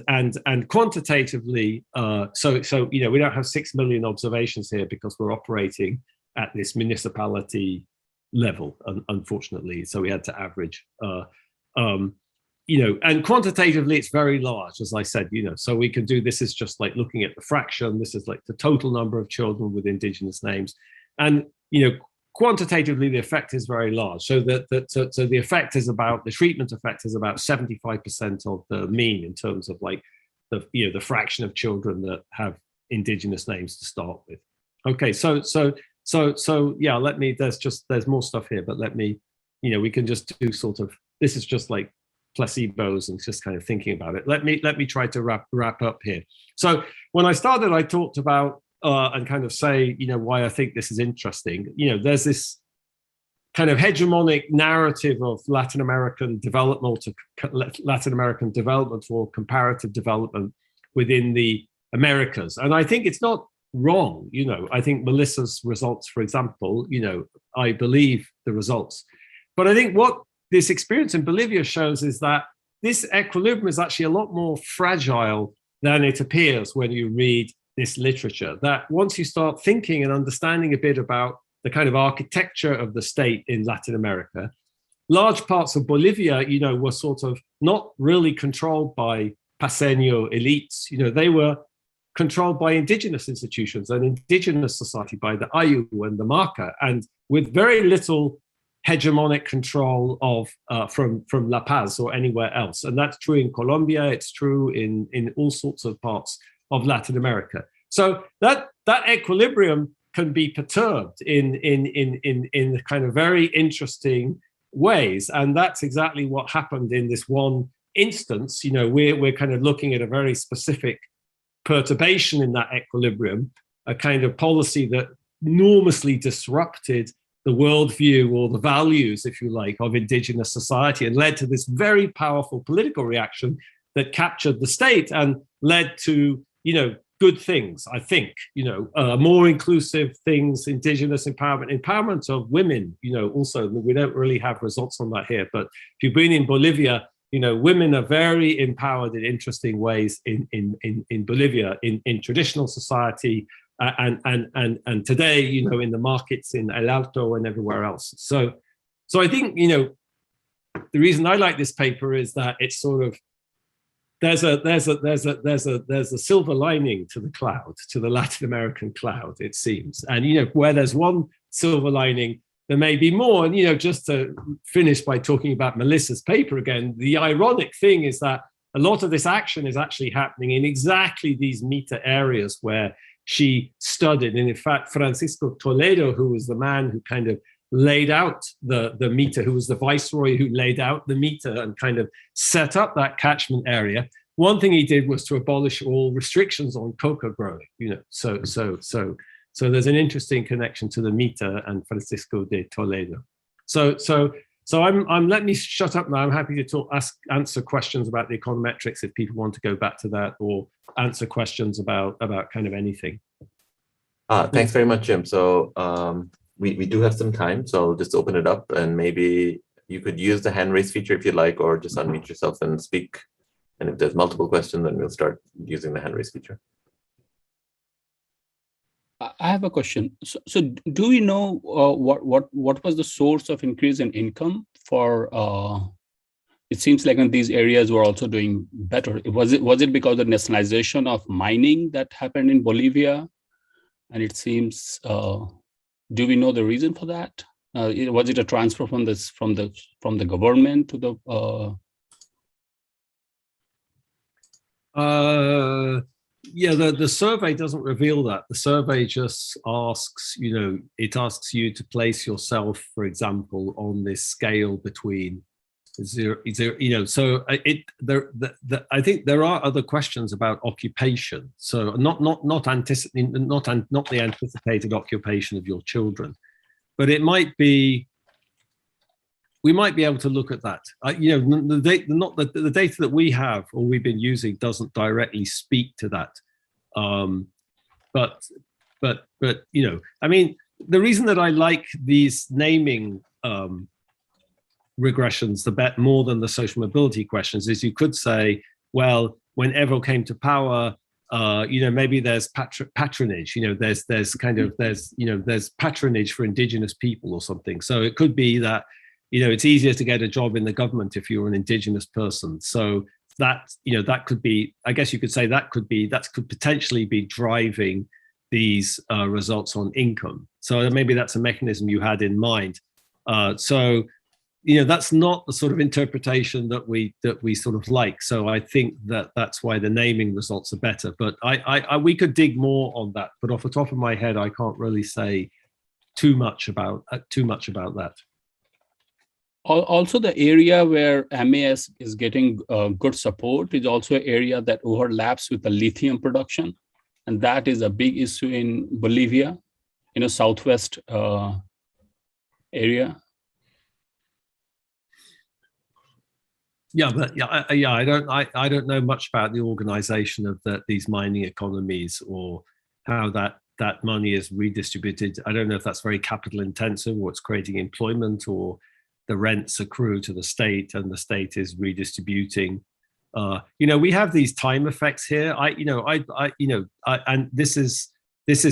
quantitatively, we don't have 6 million observations here because we're operating at this municipality level, unfortunately. So we had to average, and quantitatively it's very large, as I said, so we can do, this is just like looking at the fraction, this is like the total number of children with indigenous names. And, quantitatively the effect is very large. So so the effect is about, the treatment effect is about 75% of the mean in terms of like the fraction of children that have indigenous names to start with. Okay, so yeah, there's more stuff here, but let me, we can just do sort of, this is just like placebos and just kind of thinking about it. Let me try to wrap up here. So when I started, I talked about and kind of say, why I think this is interesting. There's this kind of hegemonic narrative of Latin American development or comparative development within the Americas. And I think it's not wrong. I think Melissa's results, for example, I believe the results. But I think what this experience in Bolivia shows is that this equilibrium is actually a lot more fragile than it appears when you read this literature. That once you start thinking and understanding a bit about the kind of architecture of the state in Latin America, large parts of Bolivia, were sort of not really controlled by Paseño elites. They were controlled by indigenous institutions and indigenous society, by the Ayllu and the Marca, and with very little hegemonic control of from La Paz or anywhere else. And that's true in Colombia. It's true in all sorts of parts of Latin America. So that equilibrium can be perturbed in kind of very interesting ways. And that's exactly what happened in this one instance. We're kind of looking at a very specific perturbation in that equilibrium, a kind of policy that enormously disrupted the worldview or the values, if you like, of indigenous society and led to this very powerful political reaction that captured the state and led to, good things, I think, more inclusive things, indigenous empowerment of women, also, we don't really have results on that here, but if you've been in Bolivia, women are very empowered in interesting ways in Bolivia, in traditional society, and today, in the markets in El Alto and everywhere else. So I think, the reason I like this paper is that it's sort of, there's a silver lining to the cloud, to the Latin American cloud, it seems. And, where there's one silver lining, there may be more. And, just to finish by talking about Melissa's paper again, the ironic thing is that a lot of this action is actually happening in exactly these meta areas where she studied. And in fact, Francisco Toledo, who was the man who kind of laid out the meta, who was the viceroy who laid out the meta and kind of set up that catchment area, one thing he did was to abolish all restrictions on coca growing, so there's an interesting connection to the meta and Francisco de Toledo. So I'm let me shut up now. I'm happy to answer questions about the econometrics if people want to go back to that, or answer questions about kind of anything. Thanks very much, Jim. So we do have some time, so just open it up, and maybe you could use the hand raise feature if you like, or just unmute yourself and speak. And if there's multiple questions, then we'll start using the hand raise feature. I have a question. So do we know what was the source of increase in income for? It seems like in these areas were also doing better. Was it because of the nationalization of mining that happened in Bolivia? And it seems, do we know the reason for that? Was it a transfer from the government to the? Yeah, the survey doesn't reveal that. The survey just asks, it asks you to place yourself, for example, on this scale between zero. So I think there are other questions about occupation. So not the anticipated occupation of your children, but it might be. We might be able to look at that. The data that we have or we've been using doesn't directly speak to that. But I mean, the reason that I like these naming regressions more than the social mobility questions is you could say, well, when Evo came to power, maybe there's patronage. There's patronage for indigenous people or something. So it could be that. It's easier to get a job in the government if you're an indigenous person. So that could be, I guess you could say that could potentially be driving these results on income. So maybe that's a mechanism you had in mind. So that's not the sort of interpretation that we sort of like. So I think that's why the naming results are better. But we could dig more on that. But off the top of my head, I can't really say too much about that. Also, the area where MAS is getting good support is also an area that overlaps with the lithium production. And that is a big issue in Bolivia, southwest area. Yeah, but I don't know much about the organization of these mining economies or how that money is redistributed. I don't know if that's very capital intensive or it's creating employment or the rents accrue to the state and the state is redistributing. We have these time effects here. And this is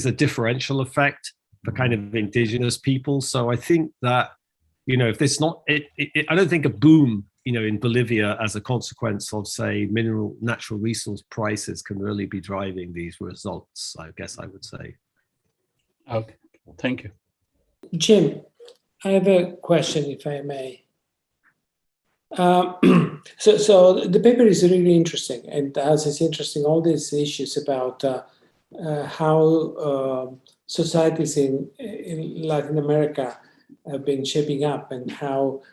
a differential effect for kind of indigenous people. So I think that, if there's not, I don't think a boom, in Bolivia as a consequence of, say, natural resource prices can really be driving these results, I guess I would say. Okay, thank you. Jim, I have a question, if I may. So the paper is really interesting, and as it's interesting, all these issues about how societies in Latin America have been shaping up, and how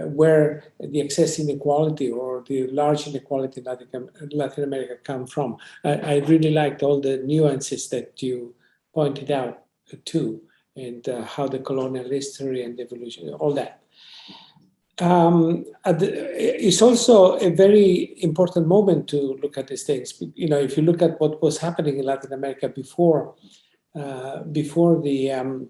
where the excess inequality or the large inequality in Latin America come from. I really liked all the nuances that you pointed out too, and how the colonial history and evolution, all that. It's also a very important moment to look at these things. If you look at what was happening in Latin America before the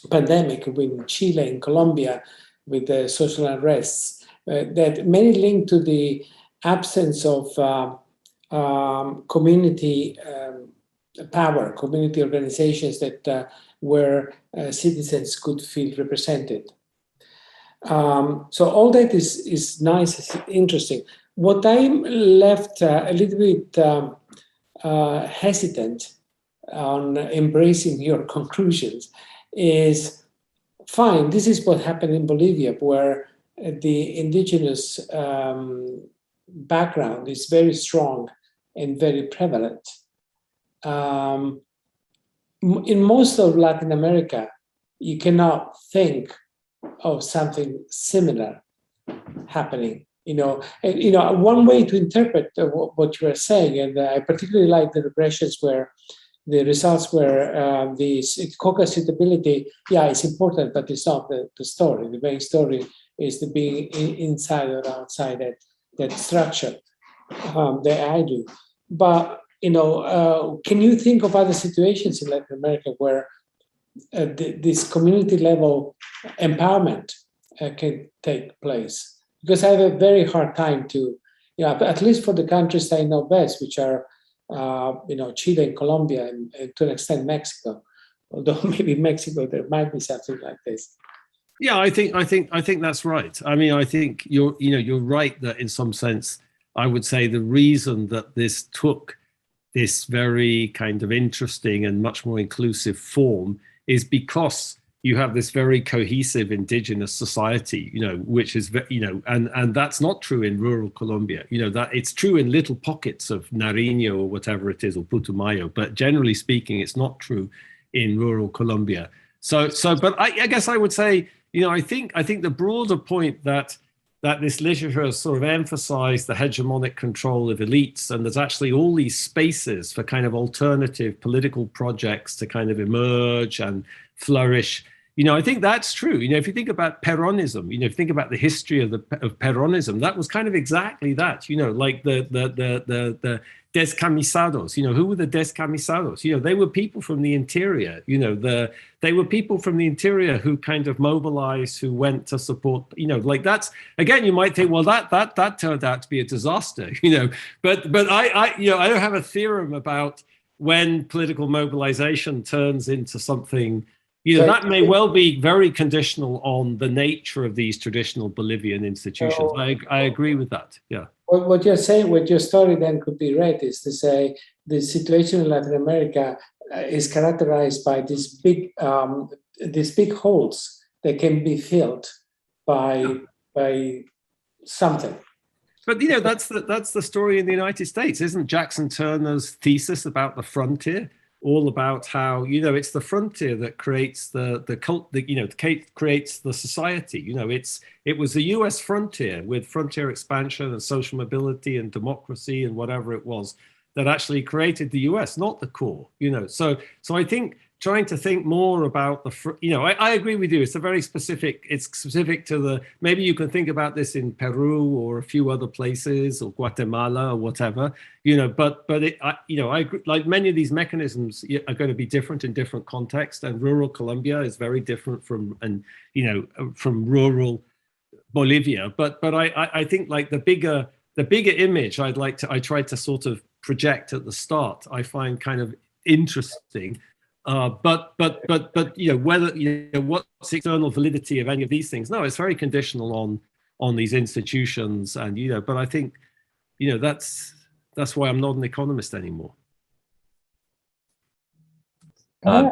pandemic, in Chile and Colombia, with the social unrests, that many linked to the absence of community power, community organizations that where citizens could feel represented. So all that is nice, it's interesting. What I'm left a little bit hesitant on embracing your conclusions is, fine, this is what happened in Bolivia, where the indigenous background is very strong and very prevalent. In most of Latin America, you cannot think of something similar happening. One way to interpret what you are saying, and I particularly like the regressions where the results were the coca suitability, it's important, but it's not the story. The main story is the being inside or outside that structure that I do. But, can you think of other situations in Latin America where this community level empowerment can take place. Because I have a very hard time to, at least for the countries I know best, which are, Chile and Colombia, and to an extent Mexico. Although maybe Mexico there might be something like this. Yeah, I think that's right. I mean, I think you're right that in some sense, I would say the reason that this took this very kind of interesting and much more inclusive form is because you have this very cohesive indigenous society, which is, and that's not true in rural Colombia. That it's true in little pockets of Nariño or whatever it is, or Putumayo, but generally speaking, it's not true in rural Colombia. But I guess I would say, I think the broader point that this literature has sort of emphasized the hegemonic control of elites, and there's actually all these spaces for kind of alternative political projects to kind of emerge and flourish. I think that's true. If you think about Peronism, if you think about the history of Peronism, that was kind of exactly that. Like the descamisados. Who were the descamisados? They were people from the interior. They were people from the interior who kind of mobilized, who went to support. Like that's, again, you might think, well, that turned out to be a disaster. But I don't have a theorem about when political mobilization turns into something. That may well be very conditional on the nature of these traditional Bolivian institutions. I agree with that. Yeah. What you're saying, what your story then could be read is to say the situation in Latin America is characterized by these big holes that can be filled by something. But that's the story in the United States, isn't Jackson Turner's thesis about the frontier? All about how it's the frontier that creates the cult, creates the society. It was the U.S. frontier with frontier expansion and social mobility and democracy and whatever it was that actually created the U.S., not the core. So I think trying to think more about I agree with you. It's specific to the, maybe you can think about this in Peru or a few other places or Guatemala or whatever, but I agree, like many of these mechanisms are going to be different in different contexts, and rural Colombia is very different from rural Bolivia. But I think like the bigger image I tried to sort of project at the start, I find kind of interesting. But whether what's the external validity of any of these things? No, it's very conditional on these institutions, and But I think that's why I'm not an economist anymore. Can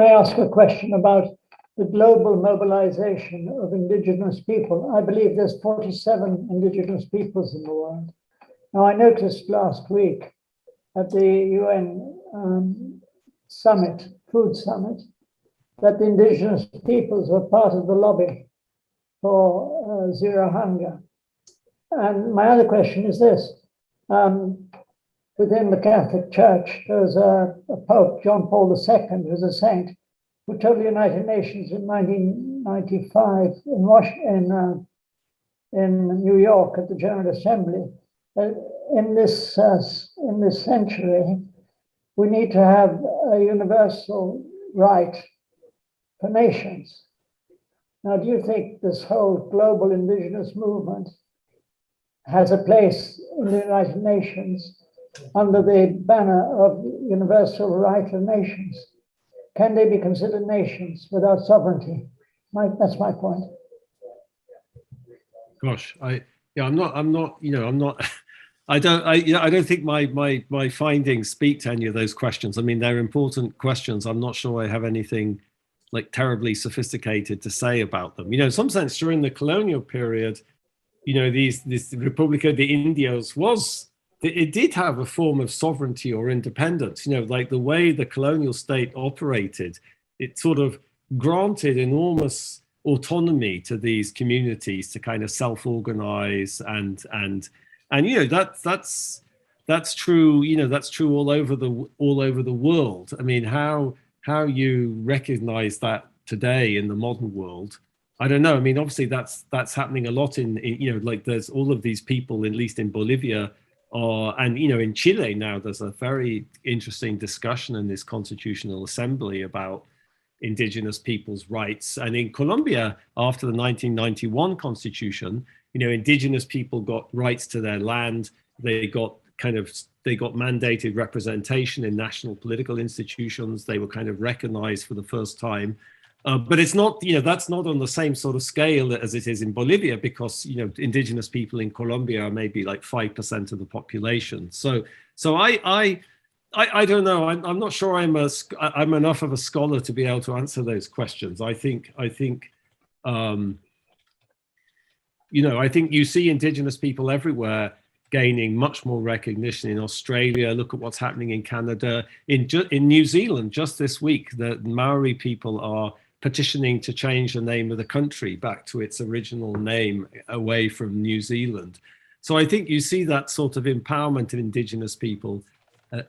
I ask a question about the global mobilization of indigenous people? I believe there's 47 indigenous peoples in the world. Now, I noticed last week at the UN food summit, that the indigenous peoples were part of the lobby for zero hunger. And my other question is this. Within the Catholic Church, there's a Pope, John Paul II, who's a saint, who told the United Nations in 1995 in New York at the General Assembly, that in this century, we need to have a universal right for nations. Now, do you think this whole global indigenous movement has a place in the United Nations under the banner of universal right of nations? Can they be considered nations without sovereignty? That's my point. Gosh, I'm not. I don't think my findings speak to any of those questions. I mean, they're important questions. I'm not sure I have anything like terribly sophisticated to say about them. In some sense, during the colonial period, this República de Indios it did have a form of sovereignty or independence. Like the way the colonial state operated, it sort of granted enormous autonomy to these communities to kind of self-organize and that's true. That's true all over the world. I mean, how you recognize that today in the modern world, I don't know. I mean, obviously that's happening a lot in like there's all of these people, at least in Bolivia, and in Chile now. There's a very interesting discussion in this Constitutional Assembly about indigenous people's rights. And in Colombia, after the 1991 constitution, indigenous people got rights to their land. They got mandated representation in national political institutions. They were kind of recognized for the first time. But it's not, that's not on the same sort of scale as it is in Bolivia, because, indigenous people in Colombia are maybe like 5% of the population. So I don't know. I'm not sure I'm enough of a scholar to be able to answer those questions. I think you see indigenous people everywhere gaining much more recognition. In Australia, look at what's happening in Canada. In New Zealand, just this week, the Maori people are petitioning to change the name of the country back to its original name, away from New Zealand. So I think you see that sort of empowerment of indigenous people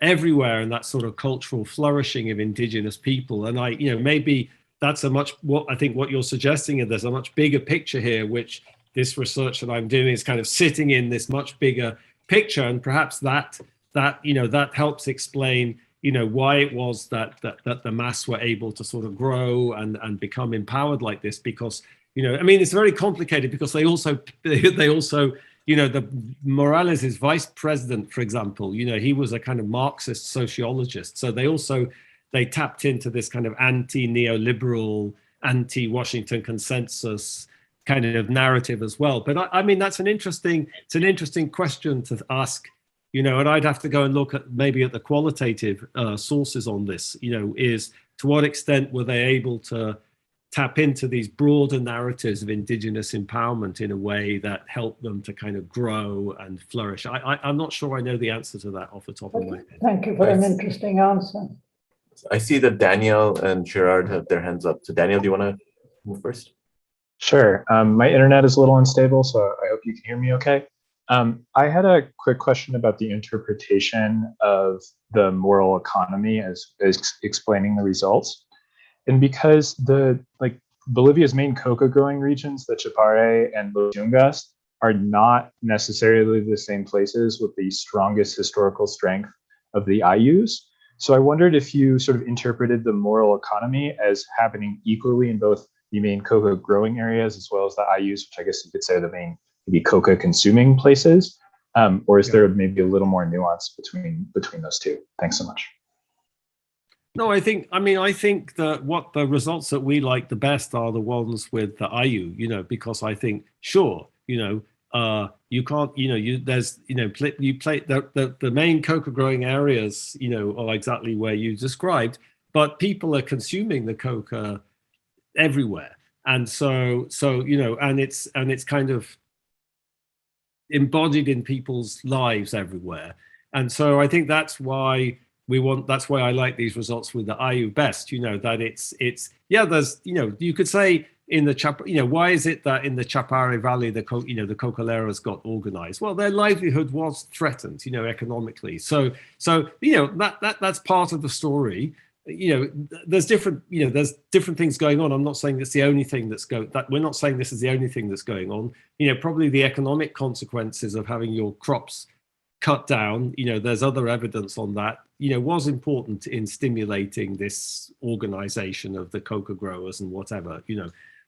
everywhere, and that sort of cultural flourishing of indigenous people. And maybe that's what you're suggesting is there's a much bigger picture here, which this research that I'm doing is kind of sitting in this much bigger picture, and perhaps that helps explain why it was that the mass were able to sort of grow and become empowered like this. Because it's very complicated, because they also the Morales' vice president, for example, he was a kind of Marxist sociologist, so they tapped into this kind of anti-neoliberal, anti-Washington consensus kind of narrative as well. But that's an interesting question to ask, and I'd have to go and look at maybe at the qualitative sources on this, is to what extent were they able to tap into these broader narratives of indigenous empowerment in a way that helped them to kind of grow and flourish. I'm not sure I know the answer to that off the top of my head. Thank you for an interesting answer. I see that Daniel and Gerard have their hands up. So Daniel, do you want to move first? Sure. My internet is a little unstable, so I hope you can hear me okay. I had a quick question about the interpretation of the moral economy as explaining the results. And because Bolivia's main coca growing regions, the Chapare and Los Yungas, are not necessarily the same places with the strongest historical strength of the Ayllus. So I wondered if you sort of interpreted the moral economy as happening equally in both the main coca growing areas as well as the Ayllus, which I guess you could say are the main maybe coca consuming places, or is there maybe a little more nuance between those two? Thanks so much. No, I think that what the results that we like the best are the ones with the Ayllu, because I think, sure, you can't, you play the main coca growing areas, are exactly where you described, but people are consuming the coca everywhere. And so, and it's kind of embodied in people's lives everywhere. And so I think that's why I like these results with the Ayllu best, that there's, you could say in the why is it that in the Chapare Valley, the cocaleros got organized? Well, their livelihood was threatened, economically. So that's part of the story. There's different things going on. I'm not saying that's the only thing we're not saying this is the only thing that's going on. Probably the economic consequences of having your crops cut down, there's other evidence on that, was important in stimulating this organization of the coca growers and whatever,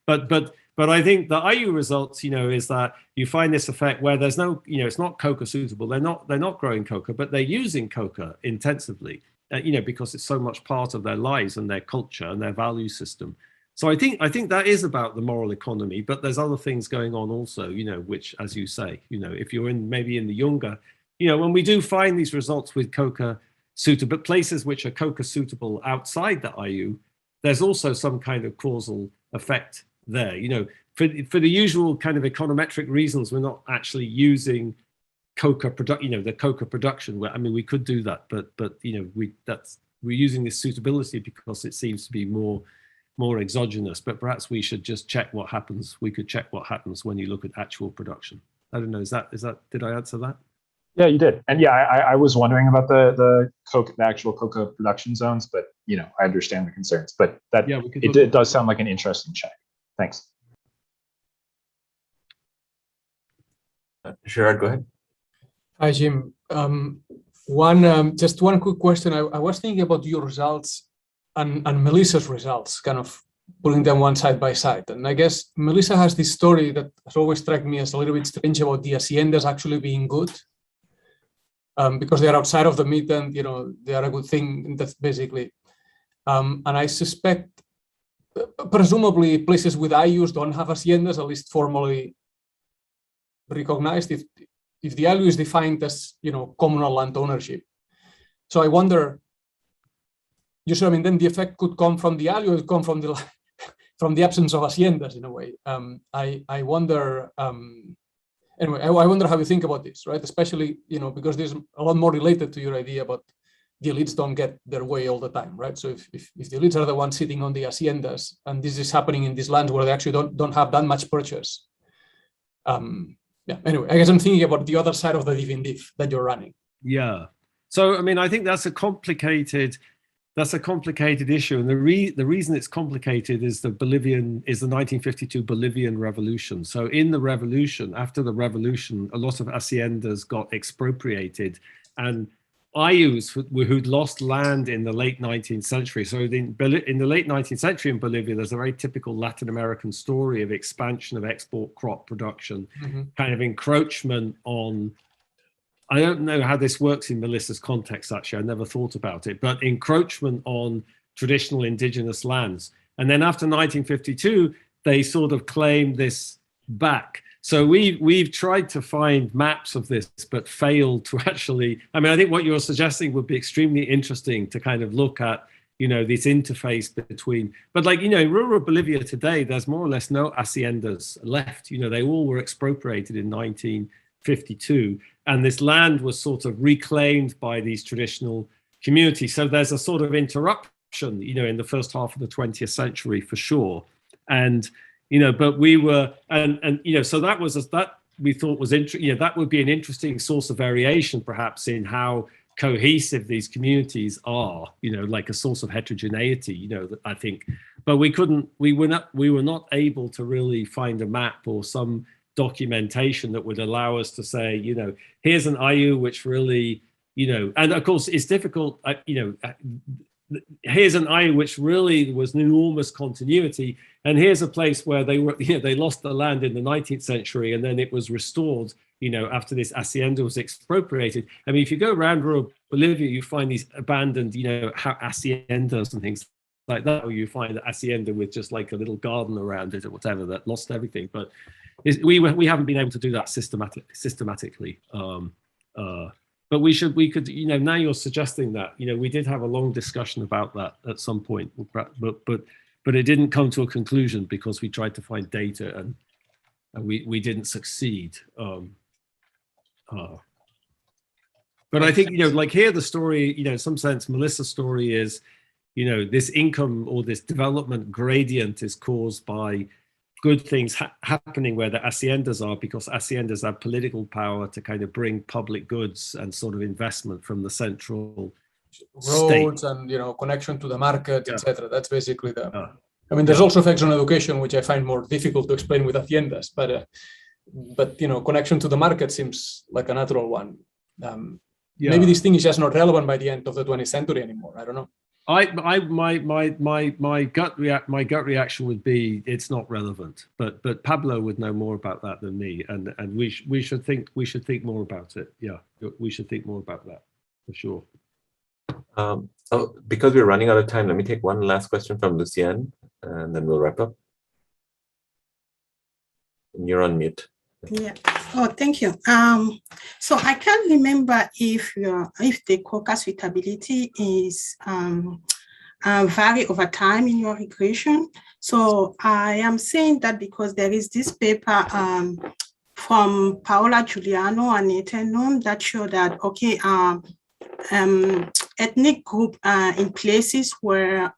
but I think the Ayllu results, is that you find this effect where there's no, it's not coca suitable. They're not growing coca, but they're using coca intensively, because it's so much part of their lives and their culture and their value system. So I think that is about the moral economy, but there's other things going on also, which, as you say, if you're maybe in the Yunga, when we do find these results with coca suitable, but places which are coca suitable outside the Ayllu, there's also some kind of causal effect there. For the usual kind of econometric reasons, we're not actually using coca the coca production. We could do that, but we're using this suitability because it seems to be more exogenous. But perhaps we should just check what happens. We could check what happens when you look at actual production. I don't know. Is that? Did I answer that? Yeah, you did. And yeah, I was wondering about the actual coca production zones, but I understand the concerns. But it does sound like an interesting check. Thanks. Gerard, go ahead. Hi, Jim. Just one quick question. I was thinking about your results Melissa's results, kind of putting them one side by side. And I guess Melissa has this story that has always struck me as a little bit strange about the haciendas actually being good, because they are outside of the meat and, you know, they are a good thing. That's basically, and I suspect, presumably places with Ayllus don't have haciendas, at least formally recognized, if the Ayllu is defined as, you know, communal land ownership. So I wonder, you see, I mean, then the effect could come from the Ayllu, it come from the absence of haciendas in a way. I wonder, anyway, I wonder how you think about this, right? Especially, you know, because there's a lot more related to your idea about the elites don't get their way all the time, right? So if the elites are the ones sitting on the haciendas, and this is happening in these lands where they actually don't have that much purchase. Yeah, anyway, I guess I'm thinking about the other side of the div that you're running. Yeah. So, I mean, I think that's a complicated issue. And the reason it's complicated is the 1952 Bolivian Revolution. So in the revolution, after the revolution, a lot of haciendas got expropriated, and Ayllus who'd lost land in the late 19th century. So in the late 19th century in Bolivia, there's a very typical Latin American story of expansion of export crop production, kind of encroachment on, I don't know how this works in Melissa's context, actually, I never thought about it, but encroachment on traditional indigenous lands. And then after 1952, they sort of claimed this back. So we've tried to find maps of this, but failed to actually, I mean, I think what you're suggesting would be extremely interesting to kind of look at, you know, this interface between, but like, you know, in rural Bolivia today, there's more or less no haciendas left. You know, they all were expropriated in 1952, and this land was sort of reclaimed by these traditional communities. So there's a sort of interruption, you know, in the first half of the 20th century for sure. And, you know, but we were, and you know, so that was, that we thought was interesting, you know, that would be an interesting source of variation perhaps in how cohesive these communities are, you know, like a source of heterogeneity, you know, I think, but we were not able to really find a map or some documentation that would allow us to say, you know, here's an Ayllu which really, you know, and of course it's difficult, you know, here's an Ayllu which really was an enormous continuity, and here's a place where they were, you know, they lost the land in the 19th century and then it was restored, you know, after this hacienda was expropriated. I mean, if you go around rural Bolivia, you find these abandoned, you know, haciendas and things like that, or you find an hacienda with just like a little garden around it or whatever that lost everything. But we haven't been able to do that systematically. But we could, you know, now you're suggesting that, you know, we did have a long discussion about that at some point, but it didn't come to a conclusion because we tried to find data and we didn't succeed. But I think, you know, like here the story, you know, in some sense, Melissa's story is, you know, this income or this development gradient is caused by good things happening where the haciendas are, because haciendas have political power to kind of bring public goods and sort of investment from the central roads state. And, you know, connection to the market, Yeah. etc. That's basically the. I mean, there's also effects on education, which I find more difficult to explain with haciendas, but you know, connection to the market seems like a natural one. Maybe this thing is just not relevant by the end of the 20th century anymore. I don't know. My gut reaction would be it's not relevant, but Pablo would know more about that than me, and we should think more about it. Yeah, we should think more about that for sure. Because we're running out of time, let me take one last question from Lucienne, and then we'll wrap up. And you're on mute. Yeah. Oh, thank you. So I can't remember if the coca suitability is vary over time in your regression. So I am saying that because there is this paper from Paola Giuliano and Nathan Noam that show that okay, ethnic group in places where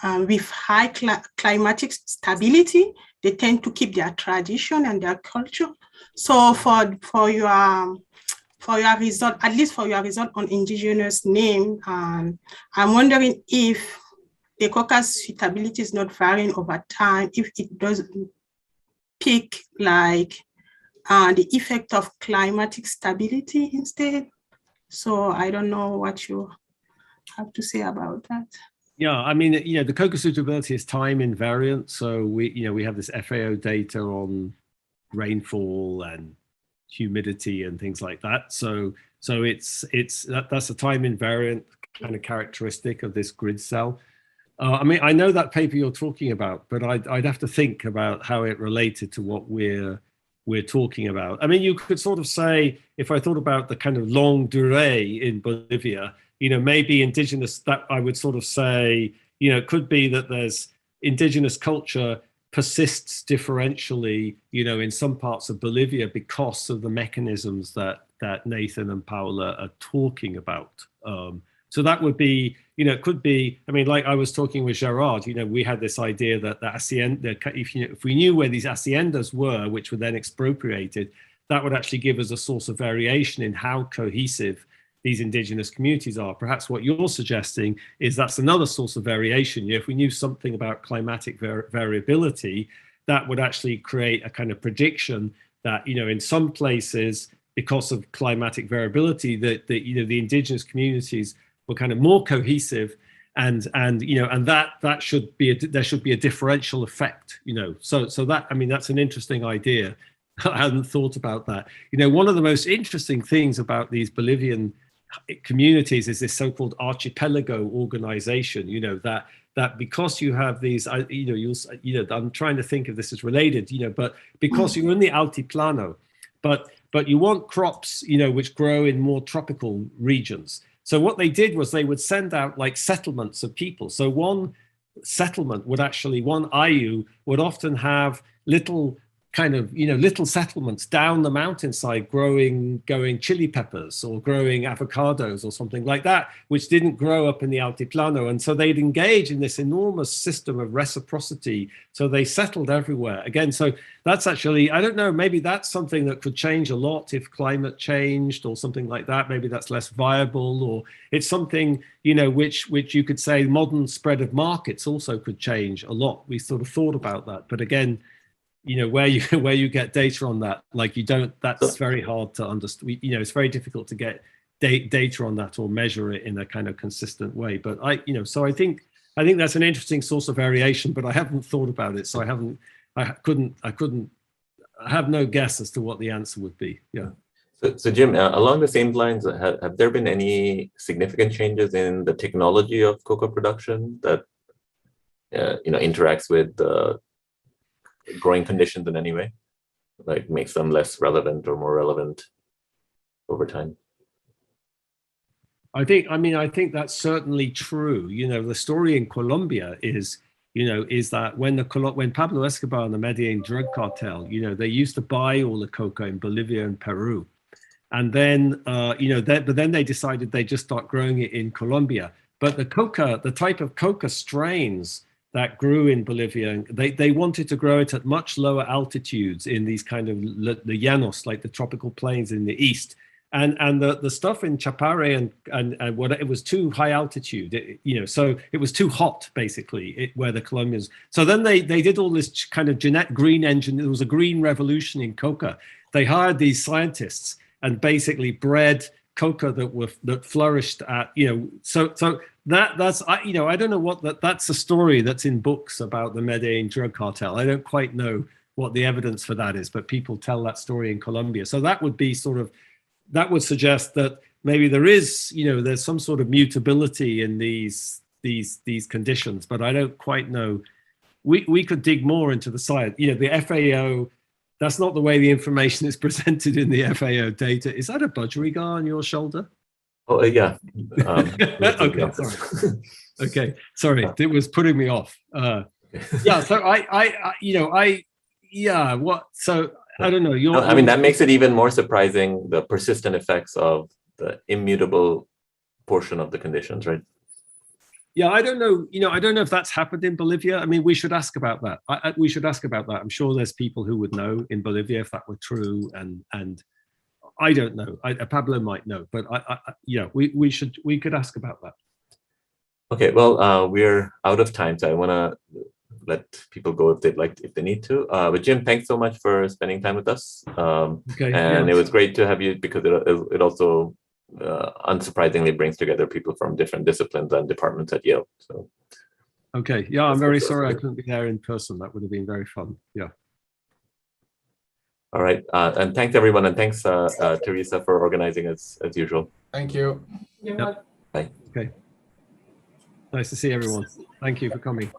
with high climatic stability, they tend to keep their tradition and their culture. So for your result, at least for your result on indigenous name, I'm wondering if the coca's suitability is not varying over time, if it doesn't pick like the effect of climatic stability instead. So I don't know what you have to say about that. Yeah, I mean, the coca suitability is time invariant. So we have this FAO data on rainfall and humidity and things like that. So that's a time invariant kind of characteristic of this grid cell. I mean, I know that paper you're talking about, but I'd have to think about how it related to what we're talking about. I mean, you could sort of say, if I thought about the kind of longue durée in Bolivia, maybe indigenous, that I would sort of say, it could be that there's indigenous culture persists differentially, in some parts of Bolivia because of the mechanisms that Nathan and Paula are talking about. So that would be, it could be, I mean, like I was talking with Gerard, we had this idea that the hacienda, if we knew where these haciendas were, which were then expropriated, that would actually give us a source of variation in how cohesive these indigenous communities are. Perhaps what you're suggesting is that's another source of variation. If we knew something about climatic variability, that would actually create a kind of prediction that, in some places, because of climatic variability, that the indigenous communities were kind of more cohesive, and that should be there should be a differential effect, So that, I mean, that's an interesting idea. I hadn't thought about that. One of the most interesting things about these Bolivian communities is this so-called archipelago organization. That because you have these, I'm trying to think if this is related, but because you're in the altiplano, but you want crops, which grow in more tropical regions. So what they did was they would send out like settlements of people. So one settlement would actually, one ayllu would often have little kind of, little settlements down the mountainside growing chili peppers or growing avocados or something like that, which didn't grow up in the altiplano. And so they'd engage in this enormous system of reciprocity. So they settled everywhere. Again, so that's actually, I don't know, maybe that's something that could change a lot if climate changed or something like that. Maybe that's less viable, or it's something, which you could say modern spread of markets also could change a lot. We sort of thought about that. But again, where you get data on that, like that's very hard to understand. It's very difficult to get data on that or measure it in a kind of consistent way. But I think that's an interesting source of variation, but I haven't thought about it. So I have no guess as to what the answer would be. Yeah. So Jim, along the same lines, have there been any significant changes in the technology of cocoa production that, interacts with growing conditions in any way, like makes them less relevant or more relevant over time? I think that's certainly true. The story in Colombia is that when Pablo Escobar and the Medellin drug cartel, they used to buy all the coca in Bolivia and Peru, and then but then they decided they'd just start growing it in Colombia. But the type of coca strains that grew in Bolivia, they wanted to grow it at much lower altitudes in these kind of the llanos, like the tropical plains in the east. And the stuff in Chapare and what, it was too high altitude, so it was too hot, basically, where the Colombians. So then they did all this kind of green engine. There was a green revolution in coca. They hired these scientists and basically bred coca that flourished at, so that's I don't know that's a story that's in books about the Medellin drug cartel. I don't quite know what the evidence for that is, but people tell that story in Colombia. So that would be that would suggest that maybe there is, there's some sort of mutability in these conditions, but I don't quite know. We could dig more into the science. The FAO, that's not the way the information is presented in the FAO data. Is that a budgerigar on your shoulder? Oh, yeah. Okay, sorry. Okay, sorry, it was putting me off. Yeah, so so I don't know. I mean, that makes it even more surprising, the persistent effects of the immutable portion of the conditions, right? Yeah, I don't know. I don't know if that's happened in Bolivia. I mean, we should ask about that. We should ask about that. I'm sure there's people who would know in Bolivia if that were true, and I don't know. Pablo might know, but we could ask about that. Okay, well, we're out of time, so I want to let people go if they need to. But Jim, thanks so much for spending time with us. Okay, and it was great to have you, because it also unsurprisingly brings together people from different disciplines and departments at Yale. So, okay, yeah, I'm very sorry I couldn't be there in person. That would have been very fun. Yeah. All right, and thanks everyone, and thanks Teresa for organizing as usual. Thank you. Yep. Bye. Okay. Nice to see everyone. Thank you for coming.